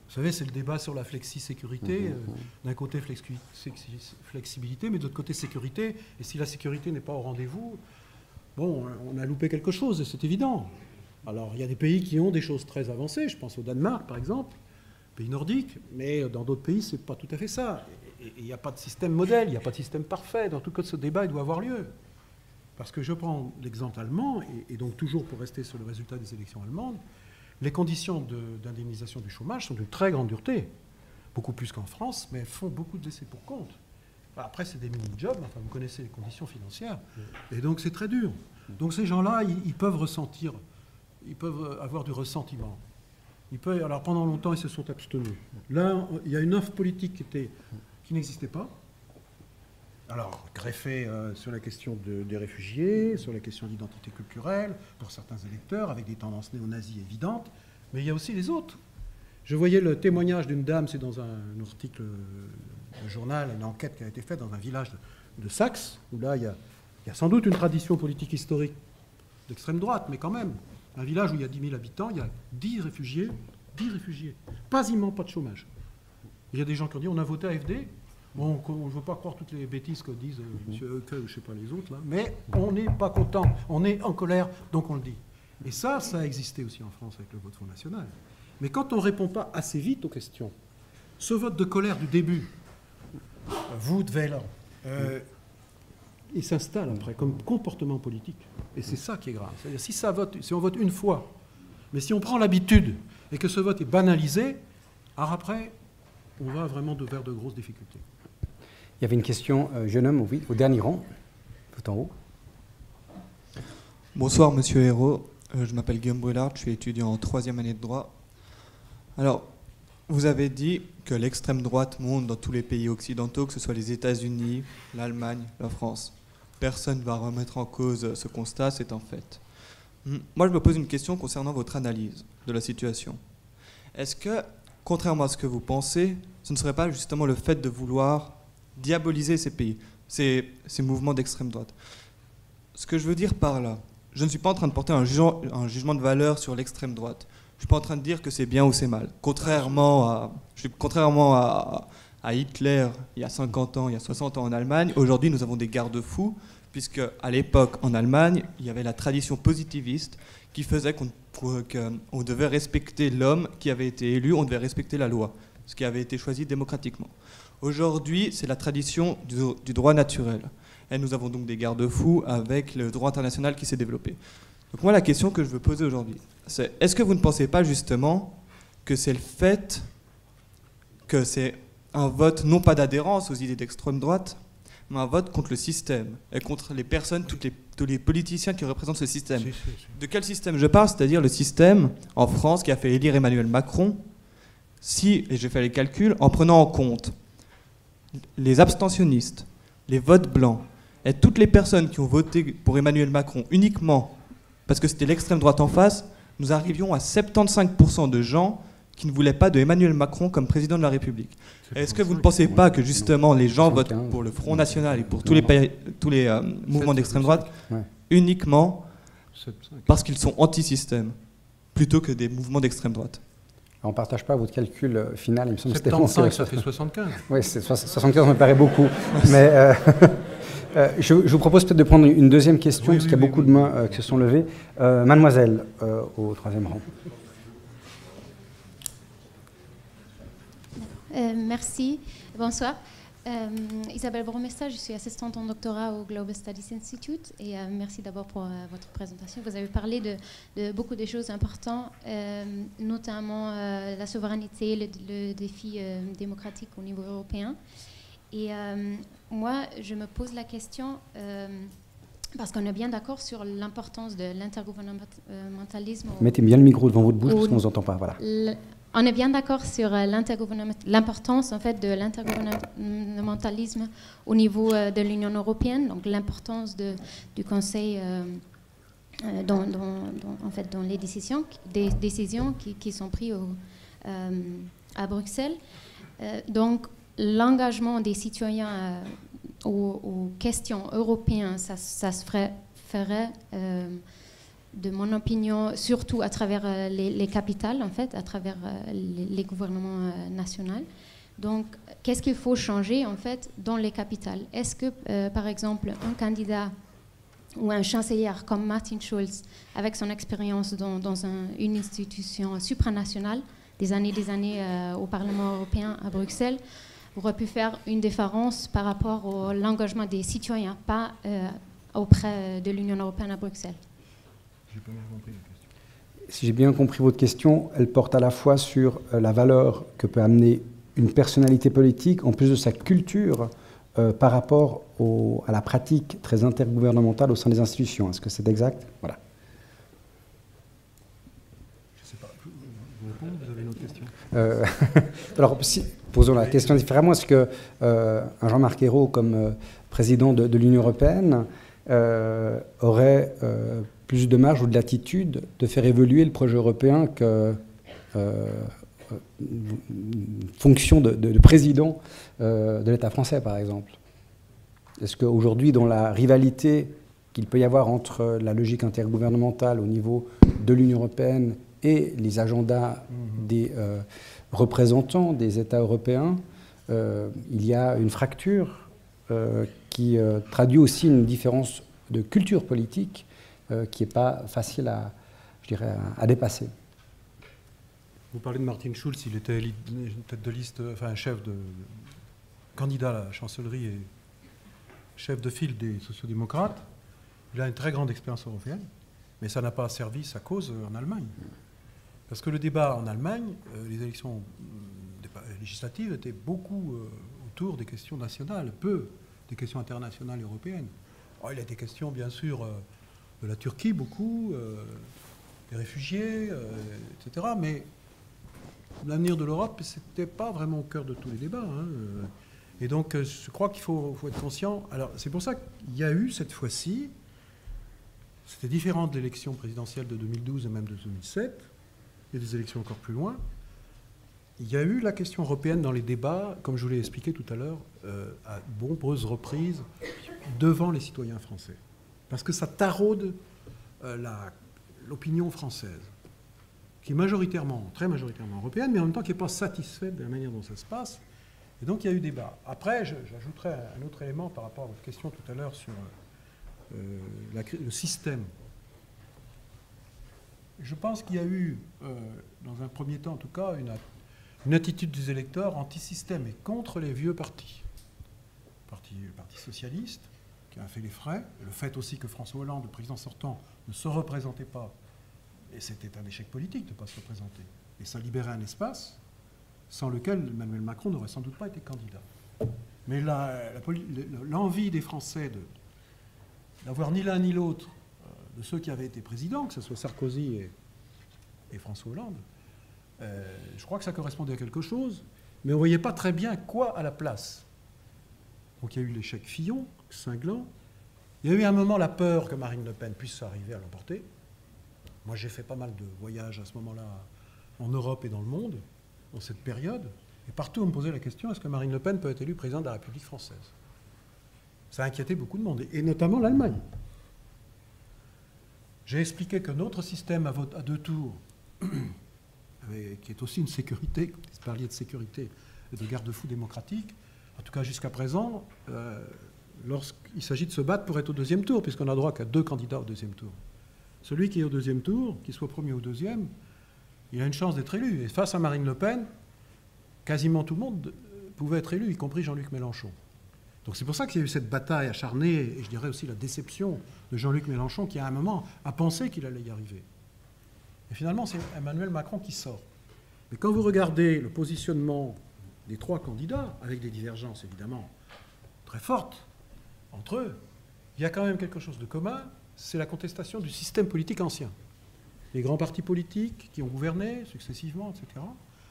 Vous savez, c'est le débat sur la flexi-sécurité. D'un côté, flexibilité, mais de l'autre côté, sécurité. Et si la sécurité n'est pas au rendez-vous, bon, on a loupé quelque chose, et c'est évident. Alors, il y a des pays qui ont des choses très avancées. Je pense au Danemark, par exemple, pays nordique, mais dans d'autres pays, ce n'est pas tout à fait ça. Et il n'y a pas de système modèle, il n'y a pas de système parfait. Dans tout cas, ce débat, il doit avoir lieu. Parce que je prends l'exemple allemand, et donc toujours pour rester sur le résultat des élections allemandes, les conditions d'indemnisation du chômage sont d'une très grande dureté, beaucoup plus qu'en France, mais elles font beaucoup de laissés pour compte. Après, c'est des mini-jobs, enfin, vous connaissez les conditions financières, et donc c'est très dur. Donc ces gens-là, ils peuvent ressentir, ils peuvent avoir du ressentiment. Alors pendant longtemps, ils se sont abstenus. Là, il y a une offre politique qui n'existait pas. Alors, greffée sur la question des réfugiés, sur la question d'identité culturelle, pour certains électeurs, avec des tendances néo-nazies évidentes, mais il y a aussi les autres. Je voyais le témoignage d'une dame, c'est dans un article de journal, une enquête qui a été faite dans un village de Saxe, où là, il y a sans doute une tradition politique historique d'extrême droite, mais quand même, un village où il y a 10 000 habitants, il y a 10 réfugiés, quasiment pas de chômage. Il y a des gens qui ont dit, on a voté AFD. Bon, on ne veut pas croire toutes les bêtises que disent M. Eucke ou je ne sais pas les autres, là, mais on n'est pas content, on est en colère, donc on le dit. Et ça a existé aussi en France avec le vote Front National. Mais quand on ne répond pas assez vite aux questions, ce vote de colère du début, vous devez là, il s'installe après comme comportement politique. Et c'est ça qui est grave. C'est-à-dire si on vote une fois, mais si on prend l'habitude et que ce vote est banalisé, alors après, on va vraiment vers de grosses difficultés. Il y avait une question, jeune homme, oui, au dernier rang, tout en haut. Bonsoir, monsieur Hérault. Je m'appelle Guillaume Brulard, je suis étudiant en 3e année de droit. Alors, vous avez dit que l'extrême droite monte dans tous les pays occidentaux, que ce soit les États-Unis, l'Allemagne, la France. Personne ne va remettre en cause ce constat, c'est un fait. Moi, je me pose une question concernant votre analyse de la situation. Est-ce que, contrairement à ce que vous pensez, ce ne serait pas justement le fait de vouloir diaboliser ces pays, ces mouvements d'extrême droite? Ce que je veux dire par là, je ne suis pas en train de porter un jugement de valeur sur l'extrême droite. Je ne suis pas en train de dire que c'est bien ou c'est mal. Contrairement à Hitler, il y a 50 ans, il y a 60 ans en Allemagne, aujourd'hui nous avons des garde-fous, puisque à l'époque en Allemagne, il y avait la tradition positiviste qui faisait qu'on devait respecter l'homme qui avait été élu, on devait respecter la loi, ce qui avait été choisi démocratiquement. Aujourd'hui, c'est la tradition du droit naturel. Et nous avons donc des garde-fous avec le droit international qui s'est développé. Donc moi, la question que je veux poser aujourd'hui, c'est est-ce que vous ne pensez pas justement que c'est le fait que c'est un vote non pas d'adhérence aux idées d'extrême droite, mais un vote contre le système et contre les personnes, tous les politiciens qui représentent ce système. De quel système je parle? C'est-à-dire le système en France qui a fait élire Emmanuel Macron, et j'ai fait les calculs, en prenant en compte les abstentionnistes, les votes blancs, et toutes les personnes qui ont voté pour Emmanuel Macron uniquement parce que c'était l'extrême droite en face, nous arrivions à 75% de gens qui ne voulaient pas de Emmanuel Macron comme président de la République. Est-ce que vous ne pensez pas que justement les gens votent pour le Front National et pour tous les mouvements d'extrême droite uniquement parce qu'ils sont anti-système plutôt que des mouvements d'extrême droite? On ne partage pas votre calcul final, il me semble que 75, ça fait 75. Oui, 75 me paraît beaucoup. Mais je vous propose peut-être de prendre une deuxième question, parce qu'il y a beaucoup de mains qui se sont levées. Mademoiselle, au 3e rang. Merci, bonsoir. Isabelle Bromesta, je suis assistante en doctorat au Global Studies Institute et merci d'abord pour votre présentation. Vous avez parlé de beaucoup de choses importantes, notamment la souveraineté, le défi démocratique au niveau européen. Et moi, je me pose la question, parce qu'on est bien d'accord sur l'importance de l'intergouvernementalisme. Mettez bien le micro devant votre bouche parce qu'on ne vous entend pas. Voilà. On est bien d'accord sur l'importance en fait de l'intergouvernementalisme au niveau de l'Union européenne, donc l'importance du Conseil dans les décisions qui sont prises à Bruxelles. Donc l'engagement des citoyens aux questions européennes, ça se ferait de mon opinion, surtout à travers les capitales, en fait, à travers les gouvernements nationaux. Donc, qu'est-ce qu'il faut changer, en fait, dans les capitales? Est-ce que, par exemple, un candidat ou un chancelier comme Martin Schulz, avec son expérience dans une institution supranationale, des années au Parlement européen à Bruxelles, aurait pu faire une différence par rapport à l'engagement des citoyens, pas auprès de l'Union européenne à Bruxelles? Si j'ai bien compris votre question, elle porte à la fois sur la valeur que peut amener une personnalité politique, en plus de sa culture, par rapport à la pratique très intergouvernementale au sein des institutions. Est-ce que c'est exact? Voilà. Je ne sais pas. Vous répondez, vous avez une autre question? Alors, posons la question différemment. Est-ce que un Jean-Marc Ayrault, comme président de l'Union européenne, aurait plus de marge ou de latitude de faire évoluer le projet européen que fonction de président de l'État français, par exemple? Est-ce qu'aujourd'hui, dans la rivalité qu'il peut y avoir entre la logique intergouvernementale au niveau de l'Union européenne et les agendas des représentants des États européens, il y a une fracture qui traduit aussi une différence de culture politique qui n'est pas facile à dépasser. Vous parlez de Martin Schulz, il était tête de liste, enfin chef de candidat à la chancellerie et chef de file des sociodémocrates. Il a une très grande expérience européenne, mais ça n'a pas servi sa cause en Allemagne. Parce que le débat en Allemagne, les élections législatives étaient beaucoup autour des questions nationales, peu des questions internationales et européennes. Alors, il y a des questions, bien sûr, de la Turquie, beaucoup, des réfugiés, etc. Mais l'avenir de l'Europe, ce n'était pas vraiment au cœur de tous les débats. Hein. Et donc, je crois qu'il faut être conscient. Alors, c'est pour ça qu'il y a eu, cette fois-ci, c'était différent de l'élection présidentielle de 2012 et même de 2007, il y a des élections encore plus loin. Il y a eu la question européenne dans les débats, comme je vous l'ai expliqué tout à l'heure, à de nombreuses reprises, devant les citoyens français. Parce que ça taraude l'opinion française, qui est majoritairement, très majoritairement européenne, mais en même temps qui n'est pas satisfaite de la manière dont ça se passe. Et donc il y a eu débat. Après, j'ajouterai un autre élément par rapport à votre question tout à l'heure sur le système. Je pense qu'il y a eu, dans un premier temps en tout cas, une attitude des électeurs anti-système et contre les vieux partis. Le Parti socialiste, qui a fait les frais, le fait aussi que François Hollande, le président sortant, ne se représentait pas, et c'était un échec politique de ne pas se représenter. Et ça libérait un espace sans lequel Emmanuel Macron n'aurait sans doute pas été candidat. Mais l'envie des Français d'avoir ni l'un ni l'autre de ceux qui avaient été présidents, que ce soit Sarkozy et François Hollande, je crois que ça correspondait à quelque chose, mais on ne voyait pas très bien quoi à la place. Donc il y a eu l'échec Fillon, cinglant. Il y a eu un moment la peur que Marine Le Pen puisse arriver à l'emporter. Moi j'ai fait pas mal de voyages à ce moment-là en Europe et dans le monde, dans cette période, et partout on me posait la question, est-ce que Marine Le Pen peut être élue présidente de la République française? Ça a inquiété beaucoup de monde, et notamment l'Allemagne. J'ai expliqué que notre système à deux tours, qui est aussi une sécurité, vous parliez de sécurité et de garde-fou démocratique, en tout cas jusqu'à présent, lorsqu'il s'agit de se battre pour être au deuxième tour, puisqu'on n'a droit qu'à 2 candidats au deuxième tour. Celui qui est au deuxième tour, qu'il soit premier ou deuxième, il a une chance d'être élu. Et face à Marine Le Pen, quasiment tout le monde pouvaient être élus, y compris Jean-Luc Mélenchon. Donc c'est pour ça qu'il y a eu cette bataille acharnée, et je dirais aussi la déception de Jean-Luc Mélenchon, qui à un moment a pensé qu'il allait y arriver. Et finalement, c'est Emmanuel Macron qui sort. Mais quand vous regardez le positionnement des 3 candidats, avec des divergences évidemment très fortes entre eux, il y a quand même quelque chose de commun, c'est la contestation du système politique ancien. Les grands partis politiques qui ont gouverné successivement, etc.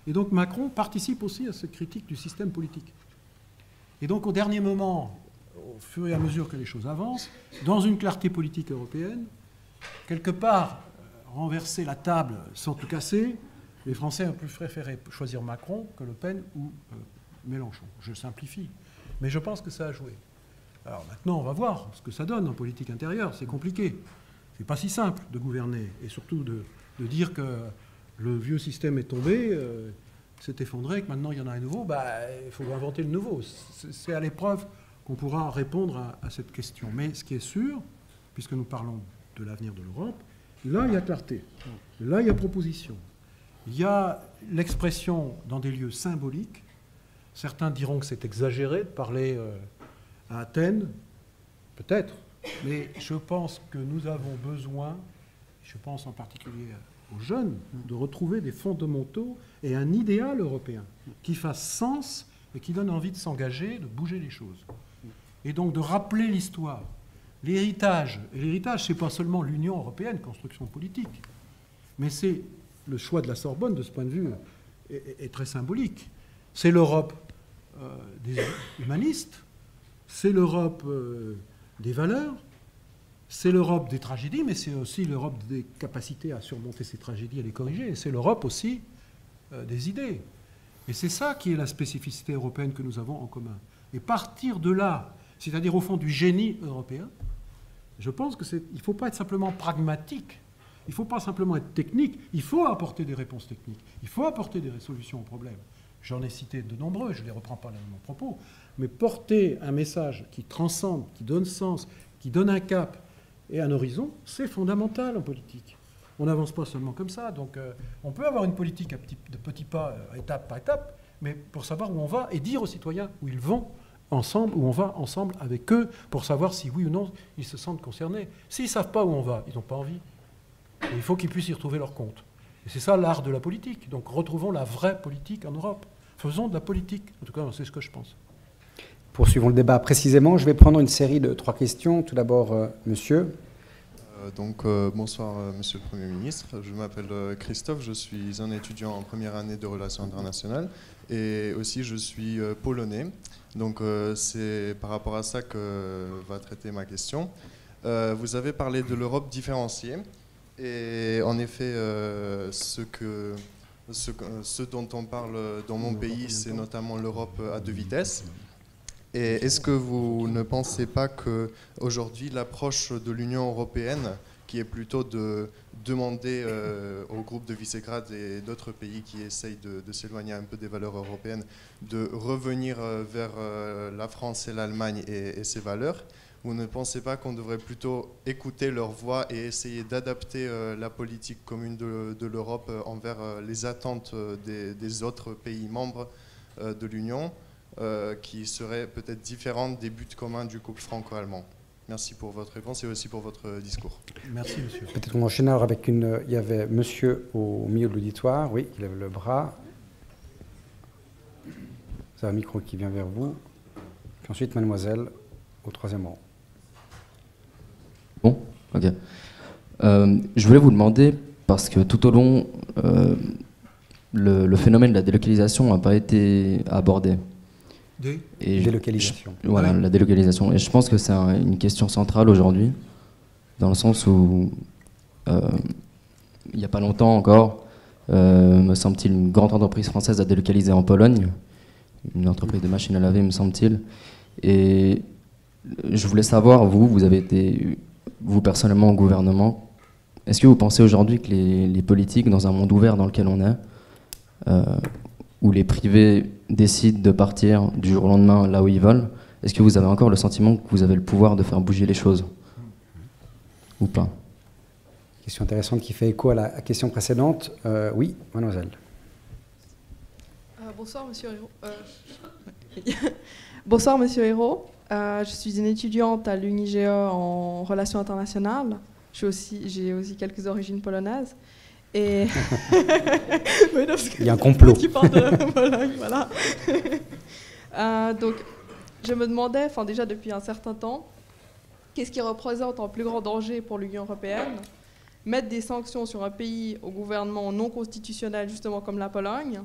Et donc Macron participe aussi à cette critique du système politique. Et donc au dernier moment, au fur et à mesure que les choses avancent, dans une clarté politique européenne, quelque part, renverser la table sans tout casser, les Français ont plus préféré choisir Macron que Le Pen ou Mélenchon. Je simplifie. Mais je pense que ça a joué. Alors maintenant, on va voir ce que ça donne en politique intérieure. C'est compliqué. C'est pas si simple de gouverner. Et surtout de dire que le vieux système est tombé, s'est effondré, que maintenant il y en a un nouveau. Il faut inventer le nouveau. C'est à l'épreuve qu'on pourra répondre à cette question. Mais ce qui est sûr, puisque nous parlons de l'avenir de l'Europe, là, il y a clarté. Là, il y a proposition. Il y a l'expression dans des lieux symboliques. Certains diront que c'est exagéré de parler à Athènes, peut-être, mais je pense que nous avons besoin, je pense en particulier aux jeunes, de retrouver des fondamentaux et un idéal européen qui fasse sens et qui donne envie de s'engager, de bouger les choses. Et donc de rappeler l'histoire. L'héritage, et l'héritage, ce n'est pas seulement l'Union européenne, construction politique, mais c'est le choix de la Sorbonne, de ce point de vue, est très symbolique. C'est l'Europe des humanistes, c'est l'Europe des valeurs, c'est l'Europe des tragédies, mais c'est aussi l'Europe des capacités à surmonter ces tragédies et les corriger, et c'est l'Europe aussi des idées. Et c'est ça qui est la spécificité européenne que nous avons en commun. Et partir de là, c'est-à-dire au fond du génie européen, je pense qu'il ne faut pas être simplement pragmatique, il ne faut pas simplement être technique, il faut apporter des réponses techniques, il faut apporter des solutions aux problèmes. J'en ai cité de nombreux, je ne les reprends pas dans mon propos, mais porter un message qui transcende, qui donne sens, qui donne un cap et un horizon, c'est fondamental en politique. On n'avance pas seulement comme ça, donc on peut avoir une politique de petits pas, étape par étape, mais pour savoir où on va et dire aux citoyens où ils vont ensemble, où on va ensemble avec eux, pour savoir si oui ou non ils se sentent concernés. S'ils ne savent pas où on va, ils n'ont pas envie. Et il faut qu'ils puissent y retrouver leur compte. Et c'est ça l'art de la politique. Donc retrouvons la vraie politique en Europe. Faisons de la politique. En tout cas, c'est ce que je pense. Poursuivons le débat précisément. Je vais prendre une série de 3 questions. Tout d'abord, monsieur. Bonsoir, monsieur le Premier ministre. Je m'appelle Christophe. Je suis un étudiant en première année de relations internationales. Et aussi, je suis polonais. Donc, c'est par rapport à ça que va traiter ma question. Vous avez parlé de l'Europe différenciée. Et en effet, ce dont on parle dans mon pays, c'est notamment l'Europe à 2 vitesses. Et est-ce que vous ne pensez pas qu'aujourd'hui, l'approche de l'Union européenne, qui est plutôt de demander au groupe de Visegrad et d'autres pays qui essayent de s'éloigner un peu des valeurs européennes, de revenir vers la France et l'Allemagne et ses valeurs, vous ne pensez pas qu'on devrait plutôt écouter leur voix et essayer d'adapter la politique commune de l'Europe envers les attentes des autres pays membres de l'Union, qui seraient peut-être différentes des buts communs du couple franco-allemand? Merci pour votre réponse et aussi pour votre discours. Merci, monsieur. Peut-être qu'on enchaîne alors avec une... Il y avait monsieur au milieu de l'auditoire, oui, qui lève le bras. Vous avez un micro qui vient vers vous. Puis ensuite, mademoiselle, au 3e rang. Bon, ok. Je voulais vous demander, parce que tout au long, le phénomène de la délocalisation n'a pas été abordé. Délocalisation. Voilà, la délocalisation. Et je pense que c'est une question centrale aujourd'hui, dans le sens où, il n'y a pas longtemps encore, me semble-t-il, une grande entreprise française a délocalisé en Pologne, une entreprise de machines à laver, me semble-t-il. Et je voulais savoir, vous avez été, vous personnellement, au gouvernement, est-ce que vous pensez aujourd'hui que les politiques, dans un monde ouvert dans lequel on est, où les privés décident de partir du jour au lendemain là où ils veulent, est-ce que vous avez encore le sentiment que vous avez le pouvoir de faire bouger les choses? Ou pas? Question intéressante qui fait écho à la question précédente. Oui, mademoiselle. Bonsoir, monsieur Hérault. Bonsoir, Monsieur Hérault. Je suis une étudiante à l'UNIGE en relations internationales. J'ai aussi quelques origines polonaises. Et oui, non, il y a un complot qui parle de Pologne, voilà. Donc, je me demandais, enfin déjà depuis un certain temps, qu'est-ce qui représente un plus grand danger pour l'Union européenne? Mettre des sanctions sur un pays au gouvernement non constitutionnel, justement comme la Pologne,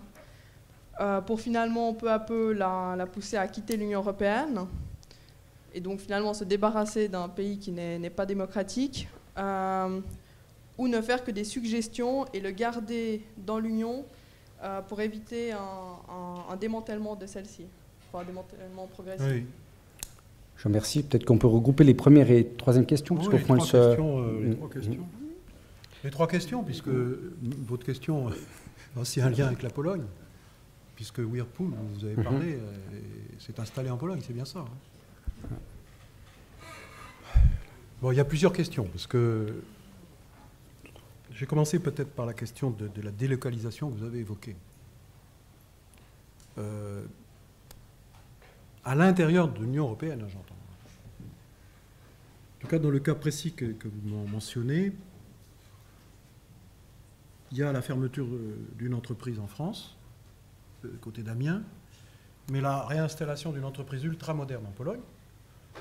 pour finalement peu à peu la pousser à quitter l'Union européenne, et donc finalement se débarrasser d'un pays qui n'est pas démocratique, ou ne faire que des suggestions et le garder dans l'Union pour éviter un démantèlement de celle-ci, enfin un démantèlement progressif. Oui. Je vous remercie. Peut-être qu'on peut regrouper les premières et troisième questions. Oui, parce les trois questions, puisque votre question a aussi un lien avec la Pologne, puisque Whirlpool, vous avez parlé, s'est installé en Pologne, c'est bien ça. Hein. Bon, il y a plusieurs questions, parce que j'ai commencé peut-être par la question de la délocalisation que vous avez évoquée. À l'intérieur de l'Union européenne, j'entends. En tout cas, dans le cas précis que vous mentionnez, il y a la fermeture d'une entreprise en France, côté d'Amiens, mais la réinstallation d'une entreprise ultra-moderne en Pologne.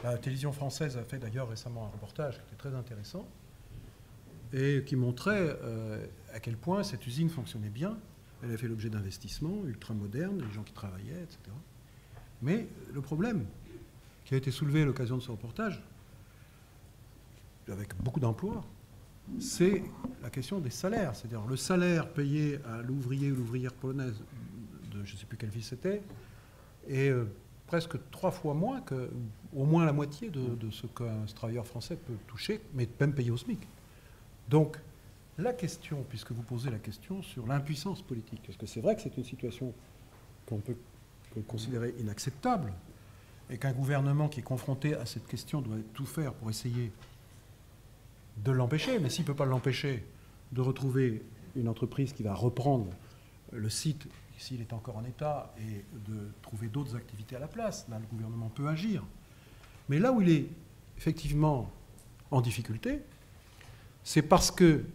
La télévision française a fait d'ailleurs récemment un reportage qui était très intéressant et qui montrait à quel point cette usine fonctionnait bien. Elle a fait l'objet d'investissements ultra-modernes, les gens qui travaillaient, etc. Mais le problème qui a été soulevé à l'occasion de ce reportage, avec beaucoup d'emplois, c'est la question des salaires. C'est-à-dire le salaire payé à l'ouvrier ou l'ouvrière polonaise de je ne sais plus quelle ville c'était est presque 3 fois moins que, au moins la moitié de ce qu'un travailleur français peut toucher, mais même payé au SMIC. Donc, la question, puisque vous posez la question sur l'impuissance politique, parce que c'est vrai que c'est une situation qu'on peut considérer inacceptable, et qu'un gouvernement qui est confronté à cette question doit tout faire pour essayer de l'empêcher, mais s'il ne peut pas l'empêcher de retrouver une entreprise qui va reprendre le site, s'il est encore en état, et de trouver d'autres activités à la place, là le gouvernement peut agir. Mais là où il est effectivement en difficulté, c'est parce que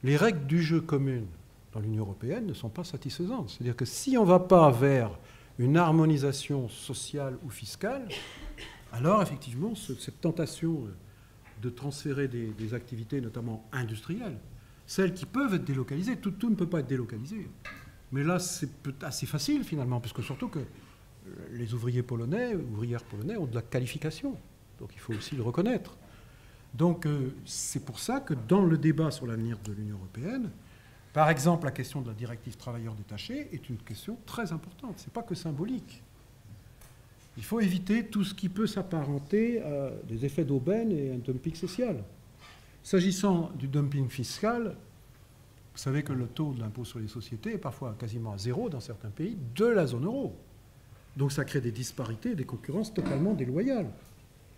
les règles du jeu communes dans l'Union européenne ne sont pas satisfaisantes. C'est-à-dire que si on ne va pas vers une harmonisation sociale ou fiscale, alors effectivement cette tentation de transférer des activités, notamment industrielles, celles qui peuvent être délocalisées, tout ne peut pas être délocalisé. Mais là, c'est assez facile finalement, parce que surtout que les ouvrières polonais ont de la qualification. Donc il faut aussi le reconnaître. Donc c'est pour ça que dans le débat sur l'avenir de l'Union européenne, par exemple, la question de la directive travailleurs détachés est une question très importante. Ce n'est pas que symbolique. Il faut éviter tout ce qui peut s'apparenter à des effets d'aubaine et un dumping social. S'agissant du dumping fiscal, vous savez que le taux de l'impôt sur les sociétés est parfois quasiment à zéro dans certains pays de la zone euro. Donc ça crée des disparités, des concurrences totalement déloyales.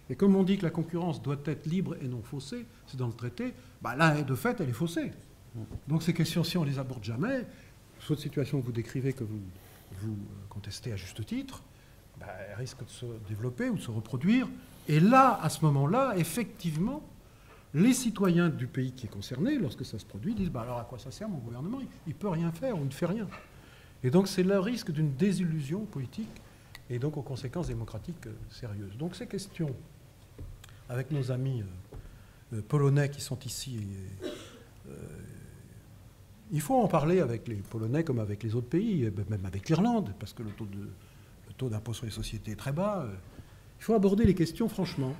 Et comme on dit que la concurrence doit être libre et non faussée, c'est dans le traité, là, de fait, elle est faussée. Donc ces questions-ci, on ne les aborde jamais. Cette situation que vous décrivez, que vous contestez à juste titre, elle risque de se développer ou de se reproduire. Et là, à ce moment-là, effectivement, les citoyens du pays qui est concerné, lorsque ça se produit, disent alors à quoi ça sert mon gouvernement? Il ne peut rien faire ou il ne fait rien. Et donc c'est le risque d'une désillusion politique et donc aux conséquences démocratiques sérieuses. Donc ces questions, avec nos amis polonais qui sont ici, il faut en parler avec les Polonais comme avec les autres pays, même avec l'Irlande, parce que le taux d'impôt sur les sociétés est très bas. Il faut aborder les questions franchement.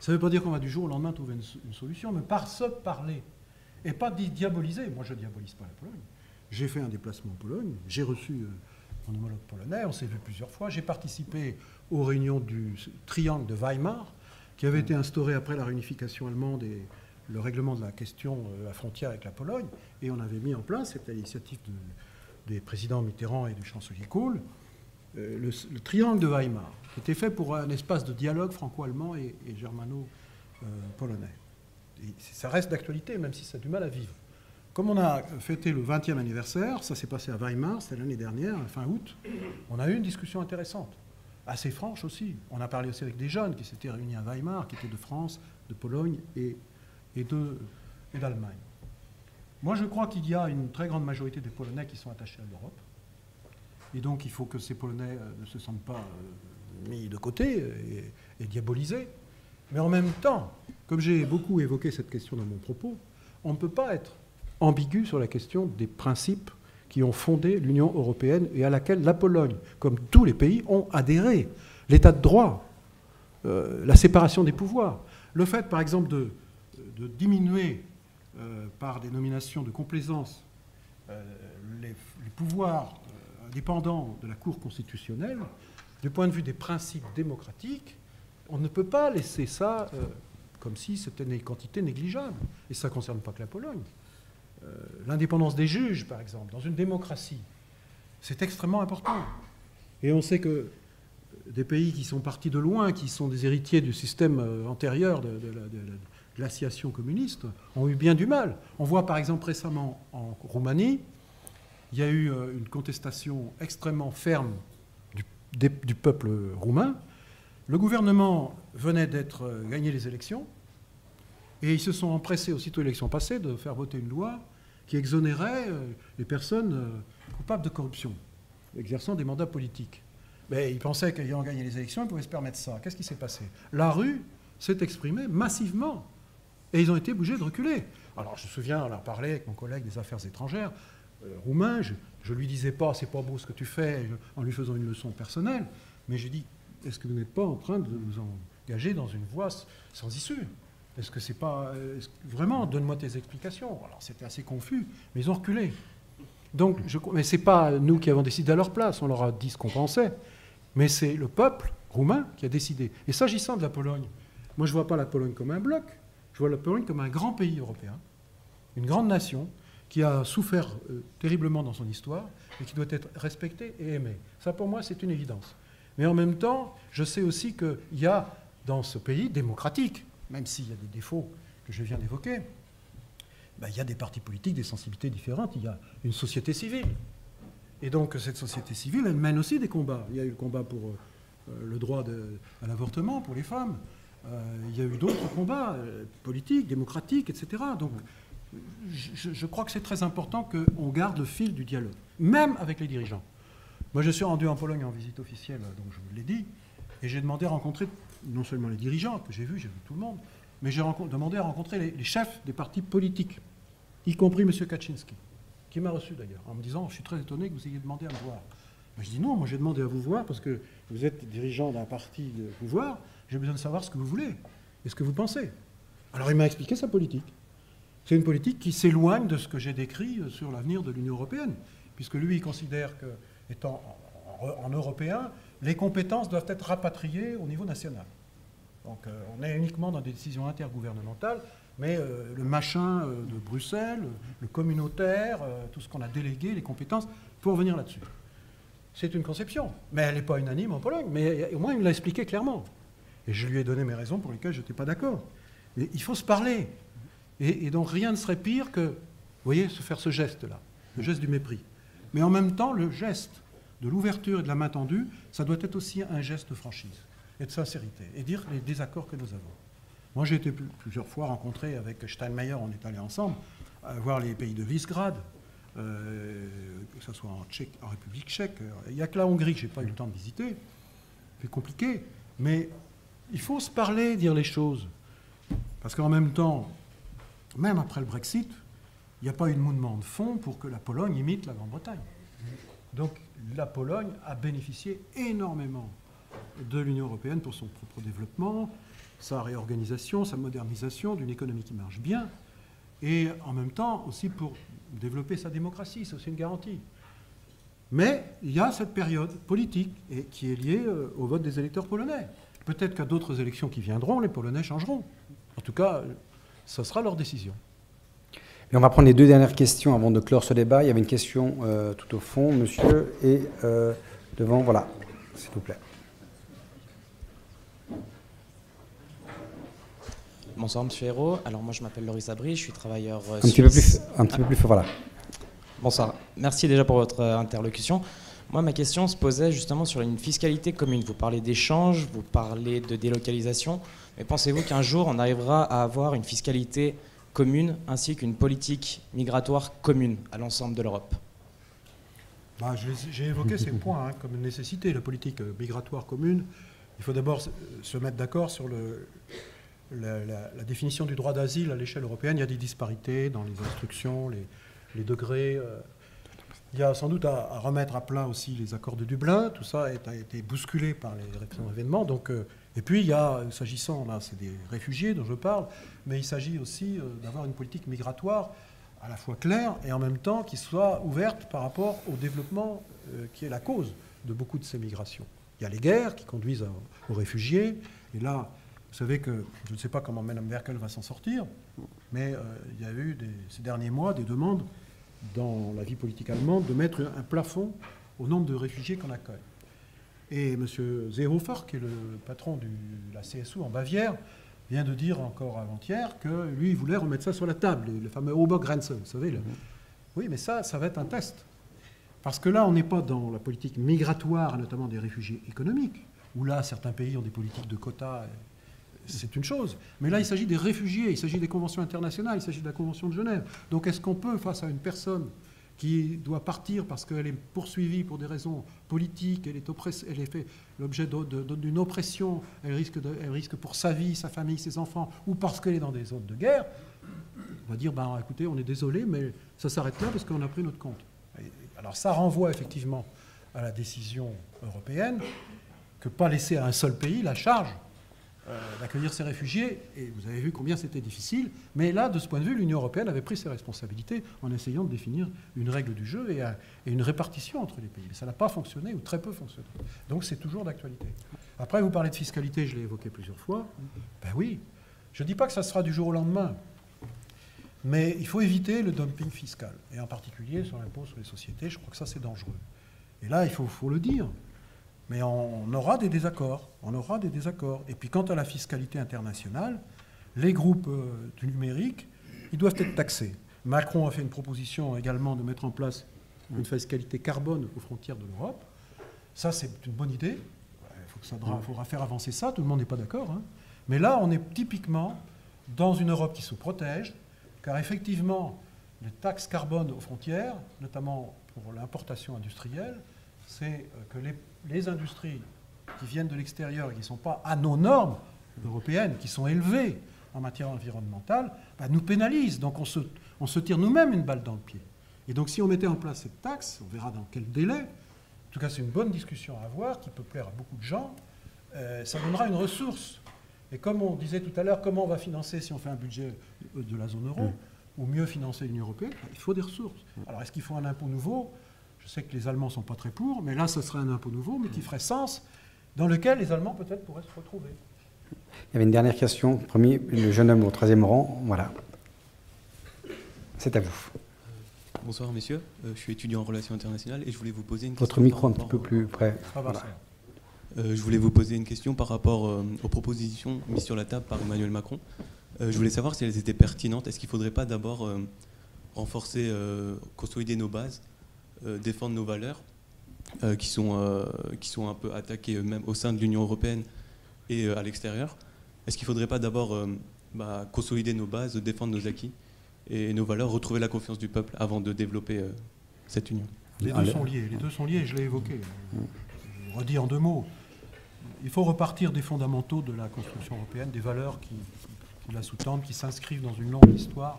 Ça ne veut pas dire qu'on va du jour au lendemain trouver une solution, mais par se parler. Et pas diaboliser. Moi, je ne diabolise pas la Pologne. J'ai fait un déplacement en Pologne, j'ai reçu mon homologue polonais, on s'est vu plusieurs fois. J'ai participé aux réunions du triangle de Weimar, qui avait été instauré après la réunification allemande et le règlement de la question à la frontière avec la Pologne. Et on avait mis en place, c'était à l'initiative des présidents Mitterrand et du chancelier Kohl, le triangle de Weimar, qui était fait pour un espace de dialogue franco-allemand et germano-polonais. Et ça reste d'actualité, même si ça a du mal à vivre. Comme on a fêté le 20e anniversaire, ça s'est passé à Weimar, c'était l'année dernière, fin août, on a eu une discussion intéressante. assez franche aussi. On a parlé aussi avec des jeunes qui s'étaient réunis à Weimar, qui étaient de France, de Pologne et d'Allemagne. Moi, je crois qu'il y a une très grande majorité des Polonais qui sont attachés à l'Europe. Et donc, il faut que ces Polonais ne se sentent pas mis de côté et diabolisés. Mais en même temps, comme j'ai beaucoup évoqué cette question dans mon propos, on ne peut pas être ambigu sur la question des principes qui ont fondé l'Union européenne et à laquelle la Pologne, comme tous les pays, ont adhéré. L'état de droit, la séparation des pouvoirs, le fait, par exemple, de diminuer par des nominations de complaisance les pouvoirs indépendants de la Cour constitutionnelle, du point de vue des principes démocratiques, on ne peut pas laisser ça comme si c'était une quantité négligeable. Et ça ne concerne pas que la Pologne. L'indépendance des juges, par exemple, dans une démocratie, c'est extrêmement important. Et on sait que des pays qui sont partis de loin, qui sont des héritiers du système antérieur de glaciation communiste, ont eu bien du mal. On voit par exemple récemment en Roumanie, il y a eu une contestation extrêmement ferme du peuple roumain. Le gouvernement venait d'être gagné les élections et ils se sont empressés, aussitôt l'élection passée, de faire voter une loi qui exonérait les personnes coupables de corruption, exerçant des mandats politiques. Mais ils pensaient qu'ayant gagné les élections, ils pouvaient se permettre ça. Qu'est-ce qui s'est passé? La rue s'est exprimée massivement et ils ont été obligés de reculer. Alors je me souviens, on a parlé avec mon collègue des Affaires étrangères roumain, je lui disais pas, c'est pas beau ce que tu fais, en lui faisant une leçon personnelle, mais je dis, est-ce que vous n'êtes pas en train de vous engager dans une voie sans issue? Est-ce que c'est pas... vraiment, donne-moi tes explications. Alors c'était assez confus, mais ils ont reculé. Donc, mais c'est pas nous qui avons décidé à leur place, on leur a dit ce qu'on pensait, mais c'est le peuple roumain qui a décidé. Et s'agissant de la Pologne, moi je vois pas la Pologne comme un bloc, je vois la Pologne comme un grand pays européen, une grande nation, qui a souffert terriblement dans son histoire et qui doit être respectée et aimée. Ça, pour moi, c'est une évidence. Mais en même temps, je sais aussi qu'il y a, dans ce pays démocratique, même s'il y a des défauts que je viens d'évoquer, ben, il y a des partis politiques, des sensibilités différentes, il y a une société civile. Et donc, cette société civile, elle mène aussi des combats. Il y a eu le combat pour le droit à l'avortement pour les femmes. Il y a eu d'autres combats politiques, démocratiques, etc. Donc, je crois que c'est très important qu'on garde le fil du dialogue, même avec les dirigeants. Moi, je suis rendu en Pologne en visite officielle, donc je vous l'ai dit, et j'ai demandé à rencontrer non seulement les dirigeants, que j'ai vu tout le monde, mais j'ai demandé à rencontrer les chefs des partis politiques, y compris M. Kaczynski, qui m'a reçu d'ailleurs, en me disant « Je suis très étonné que vous ayez demandé à me voir ». Ben, je dis « Non, moi j'ai demandé à vous voir parce que vous êtes dirigeant d'un parti de pouvoir, j'ai besoin de savoir ce que vous voulez et ce que vous pensez ». Alors il m'a expliqué sa politique. C'est une politique qui s'éloigne de ce que j'ai décrit sur l'avenir de l'Union européenne, puisque lui, il considère que, étant en européen, les compétences doivent être rapatriées au niveau national. Donc on est uniquement dans des décisions intergouvernementales, mais le machin de Bruxelles, le communautaire, tout ce qu'on a délégué, les compétences, pour revenir là-dessus. C'est une conception, mais elle n'est pas unanime en Pologne, mais au moins il me l'a expliqué clairement. Et je lui ai donné mes raisons pour lesquelles je n'étais pas d'accord. Mais il faut se parler. Et donc rien ne serait pire que, vous voyez, faire ce geste-là, le geste du mépris. Mais en même temps, le geste de l'ouverture et de la main tendue, ça doit être aussi un geste de franchise et de sincérité, et dire les désaccords que nous avons. Moi, j'ai été plusieurs fois rencontré avec Steinmeier, on est allés ensemble, à voir les pays de Visegrad, que ce soit en République tchèque. Il n'y a que la Hongrie que je n'ai pas eu le temps de visiter, c'est compliqué, mais il faut se parler, dire les choses. Parce qu'en même temps, même après le Brexit, il n'y a pas eu de mouvement de fond pour que la Pologne imite la Grande-Bretagne. Donc la Pologne a bénéficié énormément de l'Union européenne pour son propre développement, sa réorganisation, sa modernisation, d'une économie qui marche bien, et en même temps aussi pour développer sa démocratie, c'est aussi une garantie. Mais il y a cette période politique et qui est liée au vote des électeurs polonais. Peut-être qu'à d'autres élections qui viendront, les Polonais changeront. En tout cas, ce sera leur décision. Et on va prendre les deux dernières questions avant de clore ce débat. Il y avait une question tout au fond, monsieur, et devant, voilà, s'il vous plaît. Bonsoir, monsieur Hérault. Alors moi, je m'appelle Loris Abri, je suis travailleur un petit peu plus fort, voilà. Bonsoir. Merci déjà pour votre interlocution. Moi, ma question se posait justement sur une fiscalité commune. Vous parlez d'échanges, vous parlez de délocalisation, mais pensez-vous qu'un jour, on arrivera à avoir une fiscalité commune ainsi qu'une politique migratoire commune à l'ensemble de l'Europe? J'ai évoqué ces points comme une nécessité. La politique migratoire commune, il faut d'abord se mettre d'accord sur la définition du droit d'asile à l'échelle européenne. Il y a des disparités dans les instructions, les degrés. Il y a sans doute à remettre à plat aussi les accords de Dublin. Tout ça a été bousculé par les récents événements. Donc, et puis, il y a, s'agissant, là, c'est des réfugiés dont je parle, mais il s'agit aussi d'avoir une politique migratoire à la fois claire et en même temps qui soit ouverte par rapport au développement qui est la cause de beaucoup de ces migrations. Il y a les guerres qui conduisent aux réfugiés. Et là, vous savez que je ne sais pas comment Mme Merkel va s'en sortir, mais il y a eu ces derniers mois des demandes dans la vie politique allemande de mettre un plafond au nombre de réfugiés qu'on accueille. Et M. Seehofer, qui est le patron de la CSU en Bavière, vient de dire encore avant-hier que lui, il voulait remettre ça sur la table, le fameux Obergrenze, vous savez. Là. Oui, mais ça va être un test. Parce que là, on n'est pas dans la politique migratoire, notamment des réfugiés économiques, où là, certains pays ont des politiques de quotas, c'est une chose. Mais là, il s'agit des réfugiés, il s'agit des conventions internationales, il s'agit de la Convention de Genève. Donc est-ce qu'on peut, face à une personne qui doit partir parce qu'elle est poursuivie pour des raisons politiques, elle est fait l'objet d'une oppression, elle risque pour sa vie, sa famille, ses enfants, ou parce qu'elle est dans des zones de guerre, on va dire, ben, écoutez, on est désolé, mais ça s'arrête là parce qu'on a pris notre compte. Alors ça renvoie effectivement à la décision européenne que pas laisser à un seul pays la charge d'accueillir ces réfugiés, et vous avez vu combien c'était difficile, mais là, de ce point de vue, l'Union européenne avait pris ses responsabilités en essayant de définir une règle du jeu et une répartition entre les pays. Mais ça n'a pas fonctionné, ou très peu fonctionné. Donc c'est toujours d'actualité. Après, vous parlez de fiscalité, je l'ai évoqué plusieurs fois. Ben oui, je ne dis pas que ça sera du jour au lendemain, mais il faut éviter le dumping fiscal, et en particulier sur l'impôt sur les sociétés. Je crois que ça, c'est dangereux. Et là, il faut le dire. Mais on aura des désaccords. On aura des désaccords. Et puis, quant à la fiscalité internationale, les groupes du numérique, ils doivent être taxés. Macron a fait une proposition également de mettre en place une fiscalité carbone aux frontières de l'Europe. Ça, c'est une bonne idée. Il faudra faire avancer ça. Tout le monde n'est pas d'accord. Hein. Mais là, on est typiquement dans une Europe qui se protège, car effectivement, les taxes carbone aux frontières, notamment pour l'importation industrielle, c'est que les industries qui viennent de l'extérieur et qui ne sont pas à nos normes européennes, qui sont élevées en matière environnementale, bah, nous pénalisent. Donc on se tire nous-mêmes une balle dans le pied. Et donc si on mettait en place cette taxe, on verra dans quel délai, en tout cas c'est une bonne discussion à avoir, qui peut plaire à beaucoup de gens, ça donnera une ressource. Et comme on disait tout à l'heure, comment on va financer si on fait un budget de la zone euro, ou mieux financer l'Union européenne, il faut des ressources. Alors est-ce qu'il faut un impôt nouveau ? Je sais que les Allemands ne sont pas très pour, mais là, ce serait un impôt nouveau, mais qui ferait sens, dans lequel les Allemands peut-être pourraient se retrouver. Il y avait une dernière question. Premier, le jeune homme au 3e rang. Voilà. C'est à vous. Bonsoir, messieurs. Je suis étudiant en relations internationales et je voulais vous poser une question. Votre micro un petit peu plus près. Voilà. Je voulais vous poser une question par rapport aux propositions mises sur la table par Emmanuel Macron. Je voulais savoir si elles étaient pertinentes. Est-ce qu'il ne faudrait pas d'abord renforcer, consolider nos bases, défendre nos valeurs qui sont un peu attaquées même au sein de l'Union européenne et à l'extérieur. Est-ce qu'il ne faudrait pas d'abord consolider nos bases, défendre nos acquis et nos valeurs, retrouver la confiance du peuple avant de développer cette union? Les deux sont liés, je l'ai évoqué. Je redis en 2 mots. Il faut repartir des fondamentaux de la construction européenne, des valeurs qui la sous-tendent, qui s'inscrivent dans une longue histoire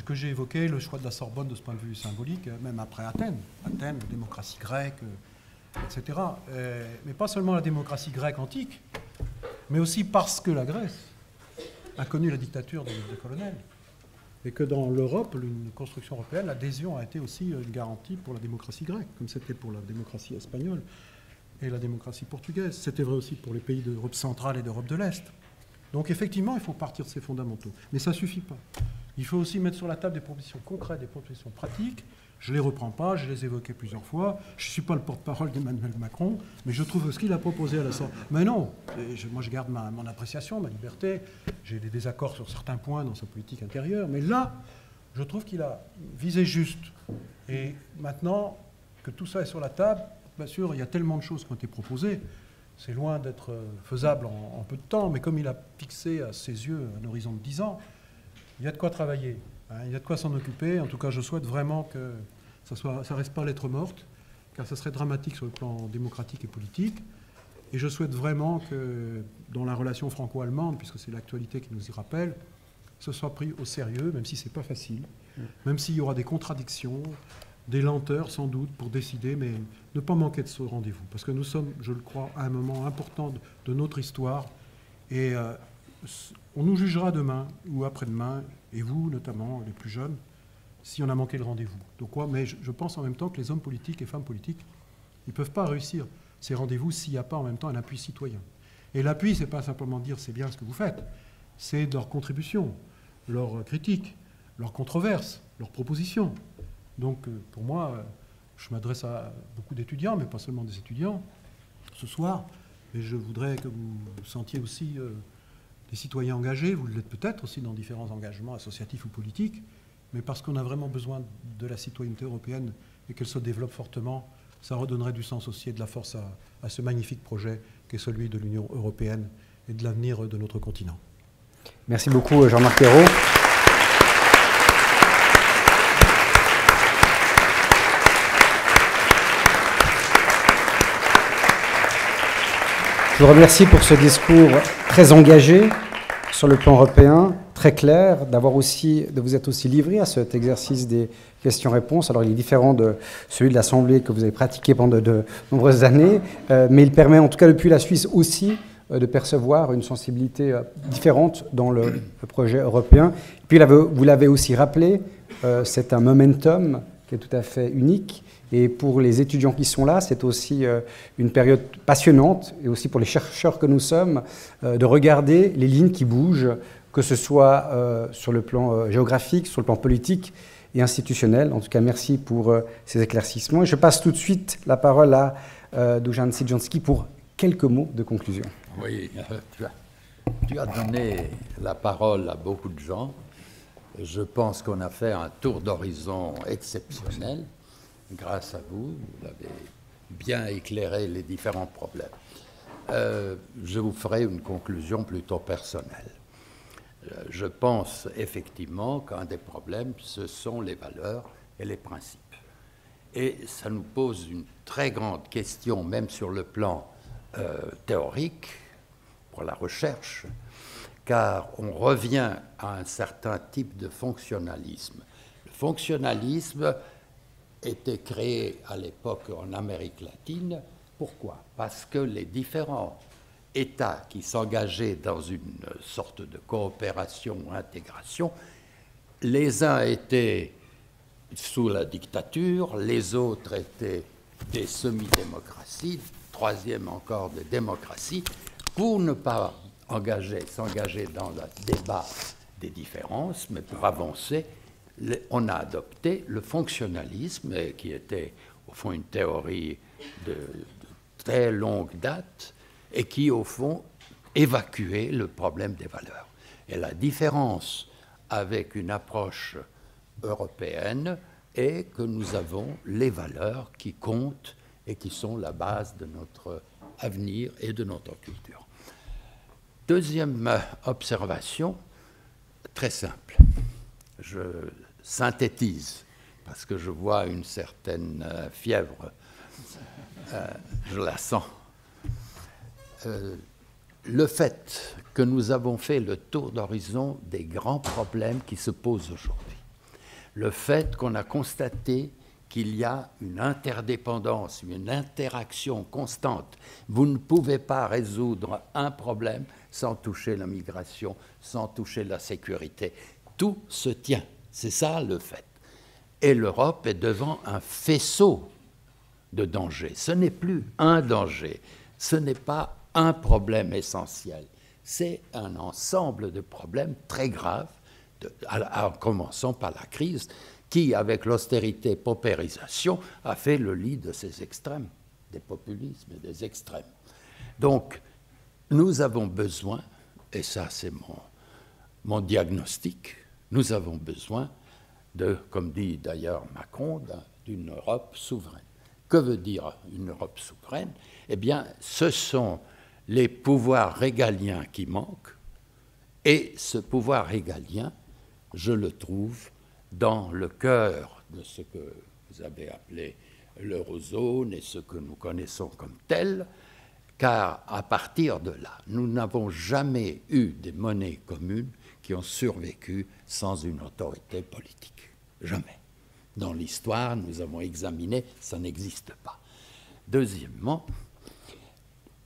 que j'ai évoqué, le choix de la Sorbonne de ce point de vue symbolique, même après Athènes, la démocratie grecque, etc. Mais pas seulement la démocratie grecque antique, mais aussi parce que la Grèce a connu la dictature des colonels. Et que dans l'Europe, une construction européenne, l'adhésion a été aussi une garantie pour la démocratie grecque, comme c'était pour la démocratie espagnole et la démocratie portugaise. C'était vrai aussi pour les pays d'Europe centrale et d'Europe de l'Est. Donc effectivement, il faut partir de ces fondamentaux. Mais ça ne suffit pas. Il faut aussi mettre sur la table des propositions concrètes, des propositions pratiques. Je ne les reprends pas, je les ai évoquées plusieurs fois. Je ne suis pas le porte-parole d'Emmanuel Macron, mais je trouve ce qu'il a proposé à la sortie. Mais non, moi je garde mon appréciation, ma liberté. J'ai des désaccords sur certains points dans sa politique intérieure. Mais là, je trouve qu'il a visé juste. Et maintenant, que tout ça est sur la table. Bien sûr, il y a tellement de choses qui ont été proposées, c'est loin d'être faisable en peu de temps, mais comme il a fixé à ses yeux un horizon de 10 ans, il y a de quoi travailler, hein, il y a de quoi s'en occuper. En tout cas, je souhaite vraiment que ça ne reste pas lettre morte, car ça serait dramatique sur le plan démocratique et politique. Et je souhaite vraiment que, dans la relation franco-allemande, puisque c'est l'actualité qui nous y rappelle, ce soit pris au sérieux, même si ce n'est pas facile, même s'il y aura des contradictions, des lenteurs sans doute pour décider, mais ne pas manquer de ce rendez-vous. Parce que nous sommes, je le crois, à un moment important de notre histoire. Et on nous jugera demain ou après-demain, et vous notamment, les plus jeunes, si on a manqué le rendez-vous. Donc, mais je pense en même temps que les hommes politiques et femmes politiques, ils ne peuvent pas réussir ces rendez-vous s'il n'y a pas en même temps un appui citoyen. Et l'appui, ce n'est pas simplement dire c'est bien ce que vous faites, c'est leur contribution, leur critique, leurs controverses, leurs propositions. Donc pour moi, je m'adresse à beaucoup d'étudiants, mais pas seulement des étudiants, ce soir, mais je voudrais que vous sentiez aussi des citoyens engagés, vous l'êtes peut-être aussi dans différents engagements associatifs ou politiques, mais parce qu'on a vraiment besoin de la citoyenneté européenne et qu'elle se développe fortement, ça redonnerait du sens aussi et de la force à ce magnifique projet qu'est celui de l'Union européenne et de l'avenir de notre continent. Merci beaucoup Jean-Marc Ayrault. Je vous remercie pour ce discours très engagé sur le plan européen, très clair, de vous être aussi livré à cet exercice des questions-réponses. Alors il est différent de celui de l'Assemblée que vous avez pratiqué pendant de nombreuses années, mais il permet en tout cas depuis la Suisse aussi de percevoir une sensibilité différente dans le projet européen. Et puis vous l'avez aussi rappelé, c'est un momentum qui est tout à fait unique. Et pour les étudiants qui sont là, c'est aussi une période passionnante, et aussi pour les chercheurs que nous sommes, de regarder les lignes qui bougent, que ce soit sur le plan géographique, sur le plan politique et institutionnel. En tout cas, merci pour ces éclaircissements. Et je passe tout de suite la parole à Dušan Sidžanský pour quelques mots de conclusion. Oui, tu as donné la parole à beaucoup de gens. Je pense qu'on a fait un tour d'horizon exceptionnel. Grâce à vous, vous avez bien éclairé les différents problèmes. Je vous ferai une conclusion plutôt personnelle. Je pense effectivement qu'un des problèmes, ce sont les valeurs et les principes. Et ça nous pose une très grande question, même sur le plan théorique, pour la recherche, car on revient à un certain type de fonctionnalisme. Le fonctionnalisme était créé à l'époque en Amérique latine. Pourquoi? Parce que les différents États qui s'engageaient dans une sorte de coopération ou intégration, les uns étaient sous la dictature, les autres étaient des semi-démocraties, troisième encore des démocraties. Pour ne pas s'engager dans le débat des différences, mais pour avancer, on a adopté le fonctionnalisme, qui était au fond une théorie de très longue date et qui au fond évacuait le problème des valeurs. Et la différence avec une approche européenne est que nous avons les valeurs qui comptent et qui sont la base de notre avenir et de notre culture. Deuxième observation, très simple. Je synthétise, parce que je vois une certaine fièvre, je la sens. Le fait que nous avons fait le tour d'horizon des grands problèmes qui se posent aujourd'hui, le fait qu'on a constaté qu'il y a une interdépendance, une interaction constante, vous ne pouvez pas résoudre un problème sans toucher la migration, sans toucher la sécurité. Tout se tient. C'est ça le fait. Et l'Europe est devant un faisceau de dangers. Ce n'est plus un danger, ce n'est pas un problème essentiel, c'est un ensemble de problèmes très graves, en commençant par la crise, qui, avec l'austérité paupérisation, a fait le lit de ces extrêmes, des populismes et des extrêmes. Donc, nous avons besoin, et ça c'est mon diagnostic, nous avons besoin de, comme dit d'ailleurs Macron, d'une Europe souveraine. Que veut dire une Europe souveraine? Eh bien, ce sont les pouvoirs régaliens qui manquent, et ce pouvoir régalien, je le trouve dans le cœur de ce que vous avez appelé l'eurozone et ce que nous connaissons comme tel, car à partir de là, nous n'avons jamais eu des monnaies communes qui ont survécu sans une autorité politique. Jamais. Dans l'histoire, nous avons examiné, ça n'existe pas. Deuxièmement,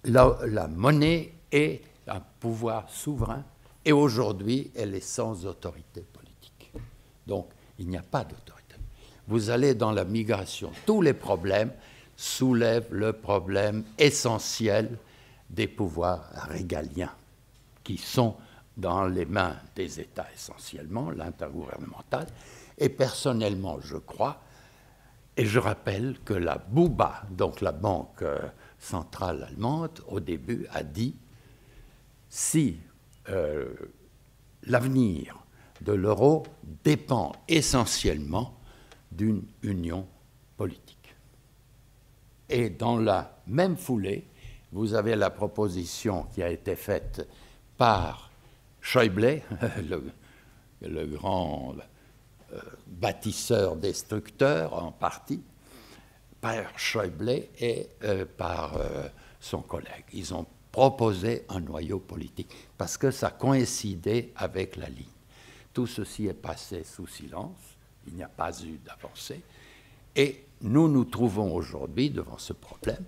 la monnaie est un pouvoir souverain et aujourd'hui, elle est sans autorité politique. Donc, il n'y a pas d'autorité. Vous allez dans la migration, tous les problèmes soulèvent le problème essentiel des pouvoirs régaliens qui sont dans les mains des États essentiellement, l'intergouvernemental. Et personnellement, je crois, et je rappelle que la BUBA, donc la Banque centrale allemande, au début a dit si l'avenir de l'euro dépend essentiellement d'une union politique. Et dans la même foulée, vous avez la proposition qui a été faite par Schäuble, le grand bâtisseur destructeur en partie, par Schäuble et par son collègue. Ils ont proposé un noyau politique parce que ça coïncidait avec la ligne. Tout ceci est passé sous silence, il n'y a pas eu d'avancée et nous nous trouvons aujourd'hui devant ce problème.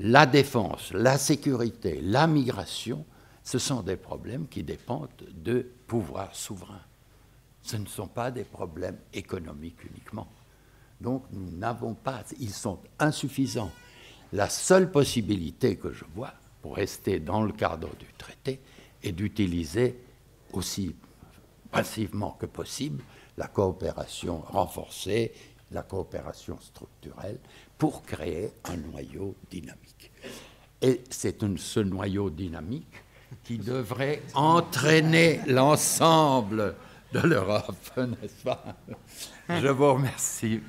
La défense, la sécurité, la migration, ce sont des problèmes qui dépendent de pouvoirs souverains. Ce ne sont pas des problèmes économiques uniquement. Donc nous n'avons pas, ils sont insuffisants. La seule possibilité que je vois pour rester dans le cadre du traité est d'utiliser aussi passivement que possible la coopération renforcée, la coopération structurelle pour créer un noyau dynamique. Et c'est ce noyau dynamique qui devrait entraîner l'ensemble de l'Europe, n'est-ce pas? Je vous remercie.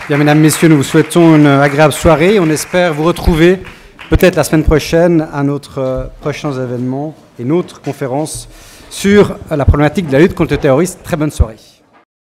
Bien, mesdames, messieurs, nous vous souhaitons une agréable soirée. On espère vous retrouver peut-être la semaine prochaine à notre prochains événements et notre conférence sur la problématique de la lutte contre le terrorisme. Très bonne soirée.